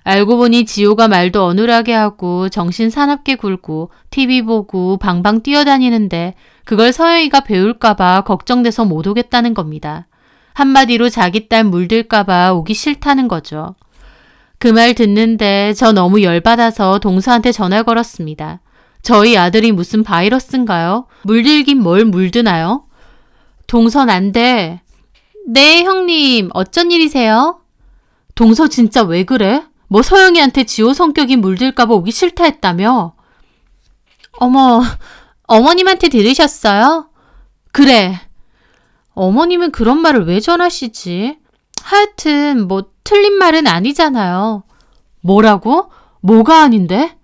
B: 알고 보니 지호가 말도 어눌하게 하고 정신 사납게 굴고 TV 보고 방방 뛰어다니는데 그걸 서영이가 배울까봐 걱정돼서 못 오겠다는 겁니다. 한마디로 자기 딸 물들까봐 오기 싫다는 거죠. 그 말 듣는데 저 너무 열받아서 동서한테 전화 걸었습니다. 저희 아들이 무슨 바이러스인가요? 물들긴 뭘 물드나요? 동선 안 돼. 네, 형님. 어쩐 일이세요? 동서 진짜 왜 그래? 뭐 서영이한테 지호 성격이 물들까봐 오기 싫다 했다며? 어머, 어머님한테 들으셨어요? 그래. 어머님은 그런 말을 왜 전하시지? 하여튼 뭐 틀린 말은 아니잖아요. 뭐라고? 뭐가 아닌데?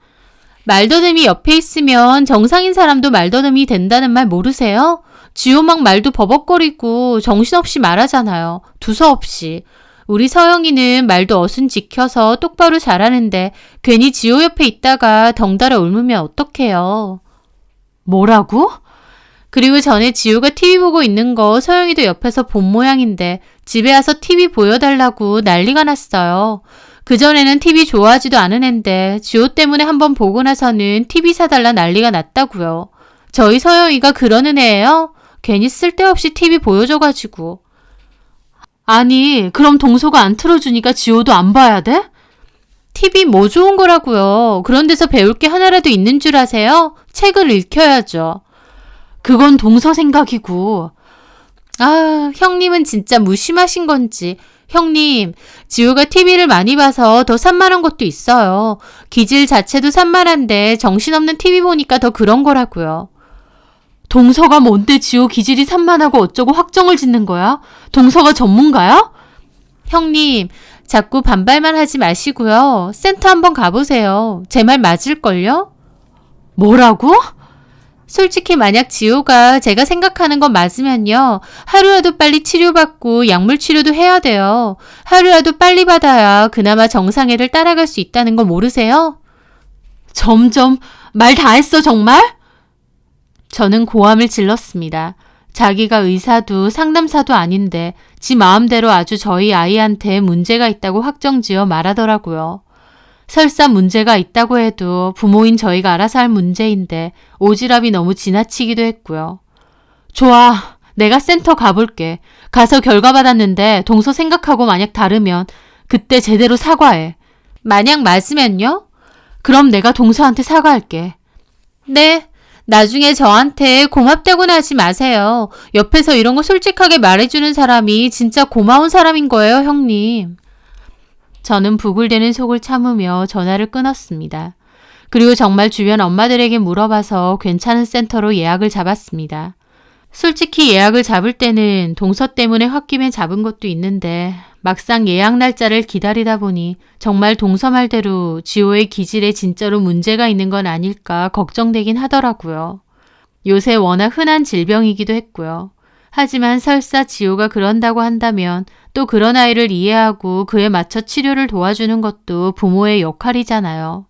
B: 말더듬이 옆에 있으면 정상인 사람도 말더듬이 된다는 말 모르세요? 지호 막 말도 버벅거리고 정신없이 말하잖아요. 두서없이. 우리 서영이는 말도 어순 지켜서 똑바로 잘하는데 괜히 지호 옆에 있다가 덩달아 옮으면 어떡해요. 뭐라고? 그리고 전에 지호가 TV 보고 있는 거 서영이도 옆에서 본 모양인데 집에 와서 TV 보여달라고 난리가 났어요. 그전에는 TV 좋아하지도 않은 앤데 지호 때문에 한번 보고 나서는 TV 사달라 난리가 났다고요. 저희 서영이가 그러는 애예요? 괜히 쓸데없이 TV 보여줘가지고. 아니, 그럼 동서가 안 틀어주니까 지호도 안 봐야 돼? TV 뭐 좋은 거라고요. 그런 데서 배울 게 하나라도 있는 줄 아세요? 책을 읽혀야죠. 그건 동서 생각이고. 아, 형님은 진짜 무심하신 건지. 형님, 지호가 TV를 많이 봐서 더 산만한 것도 있어요. 기질 자체도 산만한데 정신없는 TV 보니까 더 그런 거라고요. 동서가 뭔데 지호 기질이 산만하고 어쩌고 확정을 짓는 거야? 동서가 전문가야? 형님, 자꾸 반발만 하지 마시고요. 센터 한번 가보세요. 제 말 맞을걸요? 뭐라고? 솔직히 만약 지호가 제가 생각하는 건 맞으면요. 하루라도 빨리 치료받고 약물 치료도 해야 돼요. 하루라도 빨리 받아야 그나마 정상애를 따라갈 수 있다는 거 모르세요? 점점 말 다 했어 정말? 저는 고함을 질렀습니다. 자기가 의사도 상담사도 아닌데 지 마음대로 아주 저희 아이한테 문제가 있다고 확정지어 말하더라고요. 설사 문제가 있다고 해도 부모인 저희가 알아서 할 문제인데 오지랖이 너무 지나치기도 했고요. 좋아, 내가 센터 가볼게. 가서 결과 받았는데 동서 생각하고 만약 다르면 그때 제대로 사과해. 만약 맞으면요? 그럼 내가 동서한테 사과할게. 네. 나중에 저한테 고맙다고는 하지 마세요. 옆에서 이런 거 솔직하게 말해주는 사람이 진짜 고마운 사람인 거예요, 형님. 저는 부글대는 속을 참으며 전화를 끊었습니다. 그리고 정말 주변 엄마들에게 물어봐서 괜찮은 센터로 예약을 잡았습니다. 솔직히 예약을 잡을 때는 동서 때문에 홧김에 잡은 것도 있는데 막상 예약 날짜를 기다리다 보니 정말 동서 말대로 지호의 기질에 진짜로 문제가 있는 건 아닐까 걱정되긴 하더라고요. 요새 워낙 흔한 질병이기도 했고요. 하지만 설사 지호가 그런다고 한다면 또 그런 아이를 이해하고 그에 맞춰 치료를 도와주는 것도 부모의 역할이잖아요.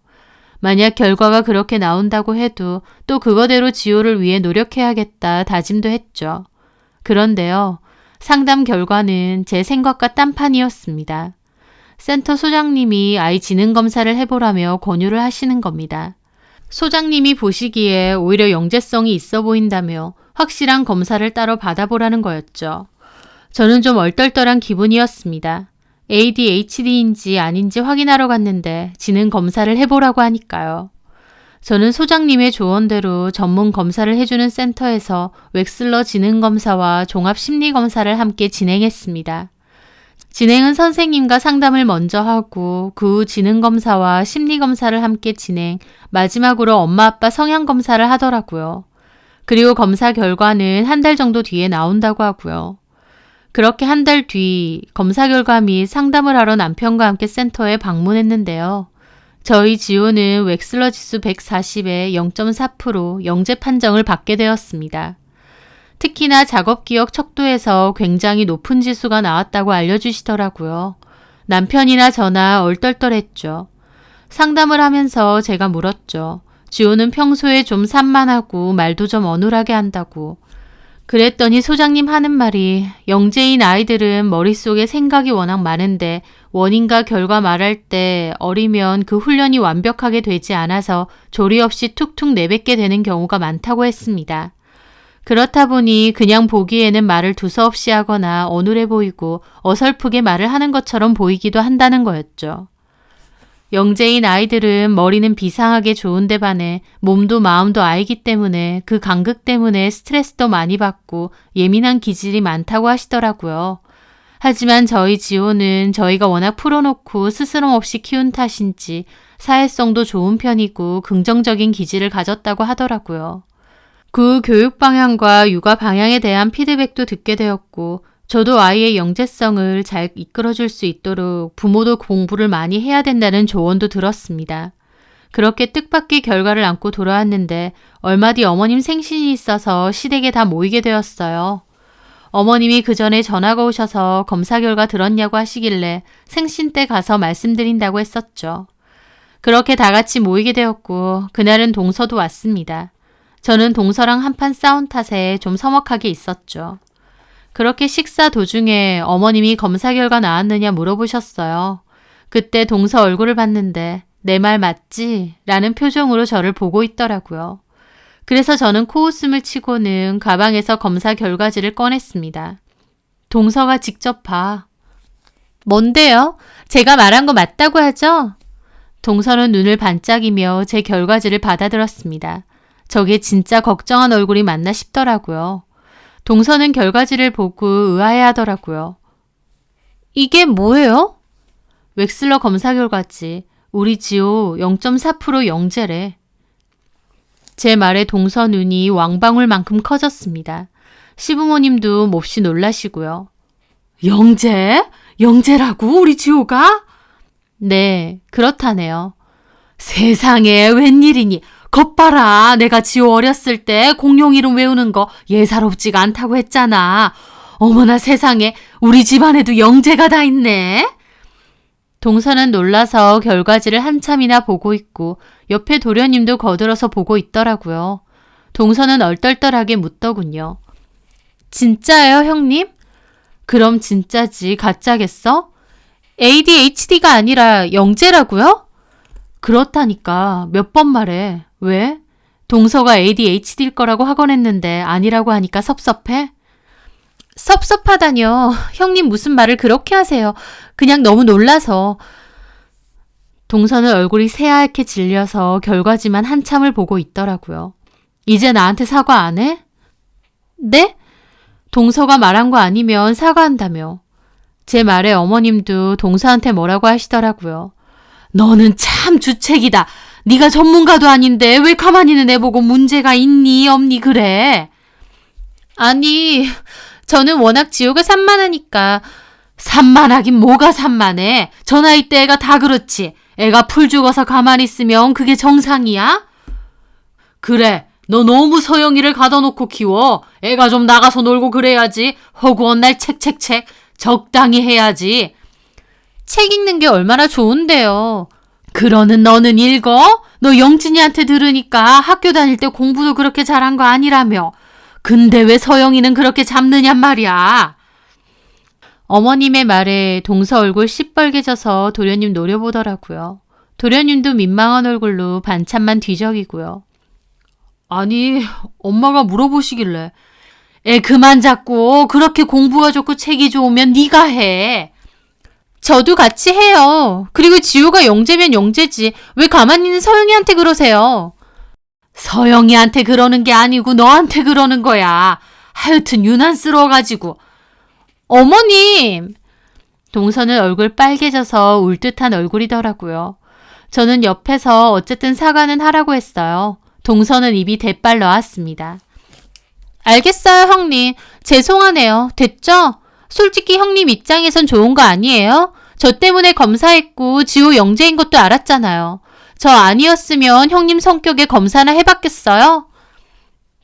B: 만약 결과가 그렇게 나온다고 해도 또 그거대로 지호를 위해 노력해야겠다 다짐도 했죠. 그런데요. 상담 결과는 제 생각과 딴판이었습니다. 센터 소장님이 아이 지능 검사를 해보라며 권유를 하시는 겁니다. 소장님이 보시기에 오히려 영재성이 있어 보인다며 확실한 검사를 따로 받아보라는 거였죠. 저는 좀 얼떨떨한 기분이었습니다. ADHD인지 아닌지 확인하러 갔는데 지능 검사를 해보라고 하니까요. 저는 소장님의 조언대로 전문 검사를 해주는 센터에서 웩슬러 지능검사와 종합심리검사를 함께 진행했습니다. 진행은 선생님과 상담을 먼저 하고 그 후 지능검사와 심리검사를 함께 진행, 마지막으로 엄마 아빠 성향검사를 하더라고요. 그리고 검사 결과는 한 달 정도 뒤에 나온다고 하고요. 그렇게 한 달 뒤 검사 결과 및 상담을 하러 남편과 함께 센터에 방문했는데요. 저희 지호는 웩슬러 지수 140에 0.4% 영재 판정을 받게 되었습니다. 특히나 작업기억 척도에서 굉장히 높은 지수가 나왔다고 알려주시더라고요. 남편이나 저나 얼떨떨했죠. 상담을 하면서 제가 물었죠. 지호는 평소에 좀 산만하고 말도 좀 어눌하게 한다고. 그랬더니 소장님 하는 말이 영재인 아이들은 머릿속에 생각이 워낙 많은데 원인과 결과 말할 때 어리면 그 훈련이 완벽하게 되지 않아서 조리 없이 툭툭 내뱉게 되는 경우가 많다고 했습니다. 그렇다 보니 그냥 보기에는 말을 두서없이 하거나 어눌해 보이고 어설프게 말을 하는 것처럼 보이기도 한다는 거였죠. 영재인 아이들은 머리는 비상하게 좋은데 반해 몸도 마음도 아이기 때문에 그 간극 때문에 스트레스도 많이 받고 예민한 기질이 많다고 하시더라고요. 하지만 저희 지호는 저희가 워낙 풀어놓고 스스럼 없이 키운 탓인지 사회성도 좋은 편이고 긍정적인 기질을 가졌다고 하더라고요. 그 교육 방향과 육아 방향에 대한 피드백도 듣게 되었고 저도 아이의 영재성을 잘 이끌어줄 수 있도록 부모도 공부를 많이 해야 된다는 조언도 들었습니다. 그렇게 뜻밖의 결과를 안고 돌아왔는데 얼마 뒤 어머님 생신이 있어서 시댁에 다 모이게 되었어요. 어머님이 그 전에 전화가 오셔서 검사 결과 들었냐고 하시길래 생신 때 가서 말씀드린다고 했었죠. 그렇게 다 같이 모이게 되었고 그날은 동서도 왔습니다. 저는 동서랑 한판 싸운 탓에 좀 서먹하게 있었죠. 그렇게 식사 도중에 어머님이 검사 결과 나왔느냐 물어보셨어요. 그때 동서 얼굴을 봤는데 내 말 맞지? 라는 표정으로 저를 보고 있더라고요. 그래서 저는 코웃음을 치고는 가방에서 검사 결과지를 꺼냈습니다. 동서가 직접 봐. 뭔데요? 제가 말한 거 맞다고 하죠? 동서는 눈을 반짝이며 제 결과지를 받아들었습니다. 저게 진짜 걱정한 얼굴이 맞나 싶더라고요. 동서는 결과지를 보고 의아해하더라고요. 이게 뭐예요? 웩슬러 검사 결과지. 우리 지호 0.4% 영재래. 제 말에 동서 눈이 왕방울만큼 커졌습니다. 시부모님도 몹시 놀라시고요. 영재? 영재라고 우리 지호가? 네, 그렇다네요. 세상에 웬일이니. 겉봐라. 내가 지호 어렸을 때 공룡 이름 외우는 거 예사롭지가 않다고 했잖아. 어머나 세상에 우리 집안에도 영재가 다 있네. 동서는 놀라서 결과지를 한참이나 보고 있고 옆에 도련님도 거들어서 보고 있더라고요. 동서는 얼떨떨하게 묻더군요. 진짜예요, 형님? 그럼 진짜지 가짜겠어? ADHD가 아니라 영재라고요? 그렇다니까 몇 번 말해. 왜? 동서가 ADHD일 거라고 하곤 했는데 아니라고 하니까 섭섭해? 섭섭하다뇨. 형님 무슨 말을 그렇게 하세요. 그냥 너무 놀라서. 동서는 얼굴이 새하얗게 질려서 결과지만 한참을 보고 있더라고요. 이제 나한테 사과 안 해? 네? 동서가 말한 거 아니면 사과한다며. 제 말에 어머님도 동서한테 뭐라고 하시더라고요. 너는 참 주책이다. 네가 전문가도 아닌데 왜 가만히는 내보고 문제가 있니 없니 그래. 아니 저는 워낙 지호가 산만하니까. 산만하긴 뭐가 산만해. 저 나이 때 애가 다 그렇지. 애가 풀 죽어서 가만히 있으면 그게 정상이야? 그래
A: 너 너무 서영이를 가둬놓고 키워. 애가 좀 나가서 놀고 그래야지. 허구한 날 책책책 적당히 해야지.
B: 책 읽는 게 얼마나 좋은데요.
A: 그러는 너는 읽어? 너 영진이한테 들으니까 학교 다닐 때 공부도 그렇게 잘한 거 아니라며. 근데 왜 서영이는 그렇게 잡느냔 말이야.
B: 어머님의 말에 동서 얼굴 시뻘개져서 도련님 노려보더라고요. 도련님도 민망한 얼굴로 반찬만 뒤적이고요.
A: 아니, 엄마가 물어보시길래 애 그만 잡고 그렇게 공부가 좋고 책이 좋으면 네가 해.
B: 저도 같이 해요. 그리고 지호가 영재면 영재지. 왜 가만히 있는 서영이한테 그러세요?
A: 서영이한테 그러는 게 아니고 너한테 그러는 거야. 하여튼 유난스러워가지고.
B: 어머님! 동서는 얼굴 빨개져서 울 듯한 얼굴이더라고요. 저는 옆에서 어쨌든 사과는 하라고 했어요. 동서는 입이 대빨 나왔습니다. 알겠어요, 형님. 죄송하네요. 됐죠? 솔직히 형님 입장에선 좋은 거 아니에요? 저 때문에 검사했고 지호 영재인 것도 알았잖아요. 저 아니었으면 형님 성격에 검사나 해봤겠어요?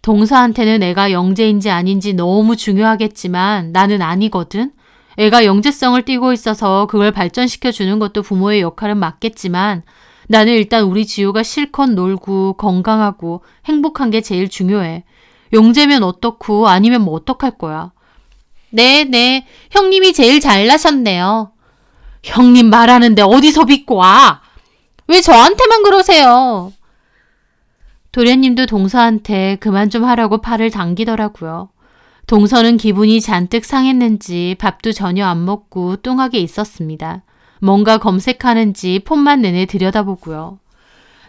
A: 동서한테는 애가 영재인지 아닌지 너무 중요하겠지만 나는 아니거든. 애가 영재성을 띠고 있어서 그걸 발전시켜 주는 것도 부모의 역할은 맞겠지만 나는 일단 우리 지호가 실컷 놀고 건강하고 행복한 게 제일 중요해. 영재면 어떻고 아니면 뭐 어떡할 거야.
B: 네. 형님이 제일 잘나셨네요.
A: 형님 말하는데 어디서 믿고 와?
B: 왜 저한테만 그러세요? 도련님도 동서한테 그만 좀 하라고 팔을 당기더라고요. 동서는 기분이 잔뜩 상했는지 밥도 전혀 안 먹고 뚱하게 있었습니다. 뭔가 검색하는지 폰만 내내 들여다보고요.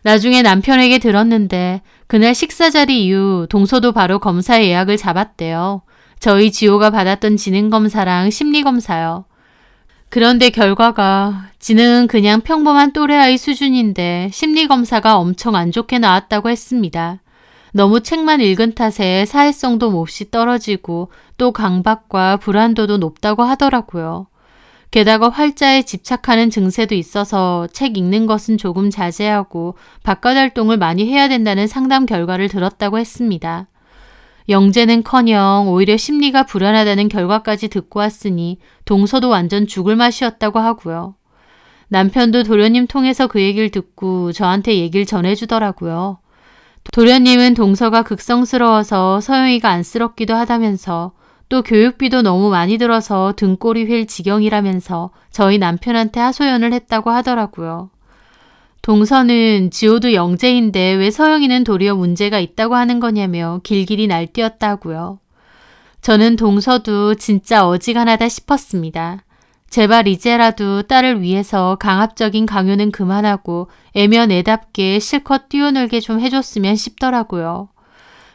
B: 나중에 남편에게 들었는데 그날 식사 자리 이후 동서도 바로 검사 예약을 잡았대요. 저희 지호가 받았던 지능검사랑 심리검사요. 그런데 결과가 지능은 그냥 평범한 또래아이 수준인데 심리검사가 엄청 안 좋게 나왔다고 했습니다. 너무 책만 읽은 탓에 사회성도 몹시 떨어지고 또 강박과 불안도도 높다고 하더라고요. 게다가 활자에 집착하는 증세도 있어서 책 읽는 것은 조금 자제하고 바깥 활동을 많이 해야 된다는 상담 결과를 들었다고 했습니다. 영재는커녕 오히려 심리가 불안하다는 결과까지 듣고 왔으니 동서도 완전 죽을 맛이었다고 하고요. 남편도 도련님 통해서 그 얘기를 듣고 저한테 얘기를 전해주더라고요. 도련님은 동서가 극성스러워서 서영이가 안쓰럽기도 하다면서 또 교육비도 너무 많이 들어서 등골이 휠 지경이라면서 저희 남편한테 하소연을 했다고 하더라고요. 동서는 지호도 영재인데 왜 서영이는 도리어 문제가 있다고 하는 거냐며 길길이 날뛰었다고요. 저는 동서도 진짜 어지간하다 싶었습니다. 제발 이제라도 딸을 위해서 강압적인 강요는 그만하고 애면 애답게 실컷 뛰어놀게 좀 해줬으면 싶더라고요.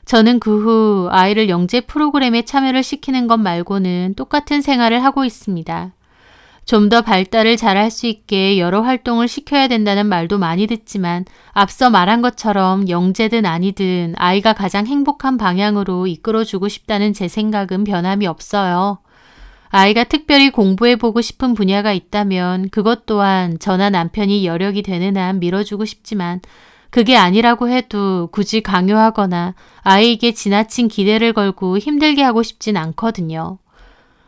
B: 저는 그 후 아이를 영재 프로그램에 참여를 시키는 것 말고는 똑같은 생활을 하고 있습니다. 좀 더 발달을 잘할 수 있게 여러 활동을 시켜야 된다는 말도 많이 듣지만 앞서 말한 것처럼 영재든 아니든 아이가 가장 행복한 방향으로 이끌어주고 싶다는 제 생각은 변함이 없어요. 아이가 특별히 공부해보고 싶은 분야가 있다면 그것 또한 저나 남편이 여력이 되는 한 밀어주고 싶지만 그게 아니라고 해도 굳이 강요하거나 아이에게 지나친 기대를 걸고 힘들게 하고 싶진 않거든요.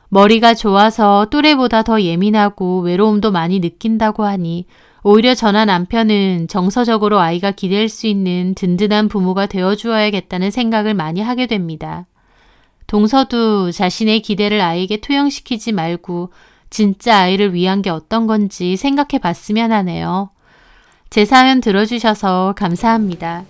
B: 머리가 좋아서 또래보다 더 예민하고 외로움도 많이 느낀다고 하니 오히려 저나 남편은 정서적으로 아이가 기댈 수 있는 든든한 부모가 되어주어야겠다는 생각을 많이 하게 됩니다. 동서도 자신의 기대를 아이에게 투영시키지 말고 진짜 아이를 위한 게 어떤 건지 생각해 봤으면 하네요. 제 사연 들어주셔서 감사합니다.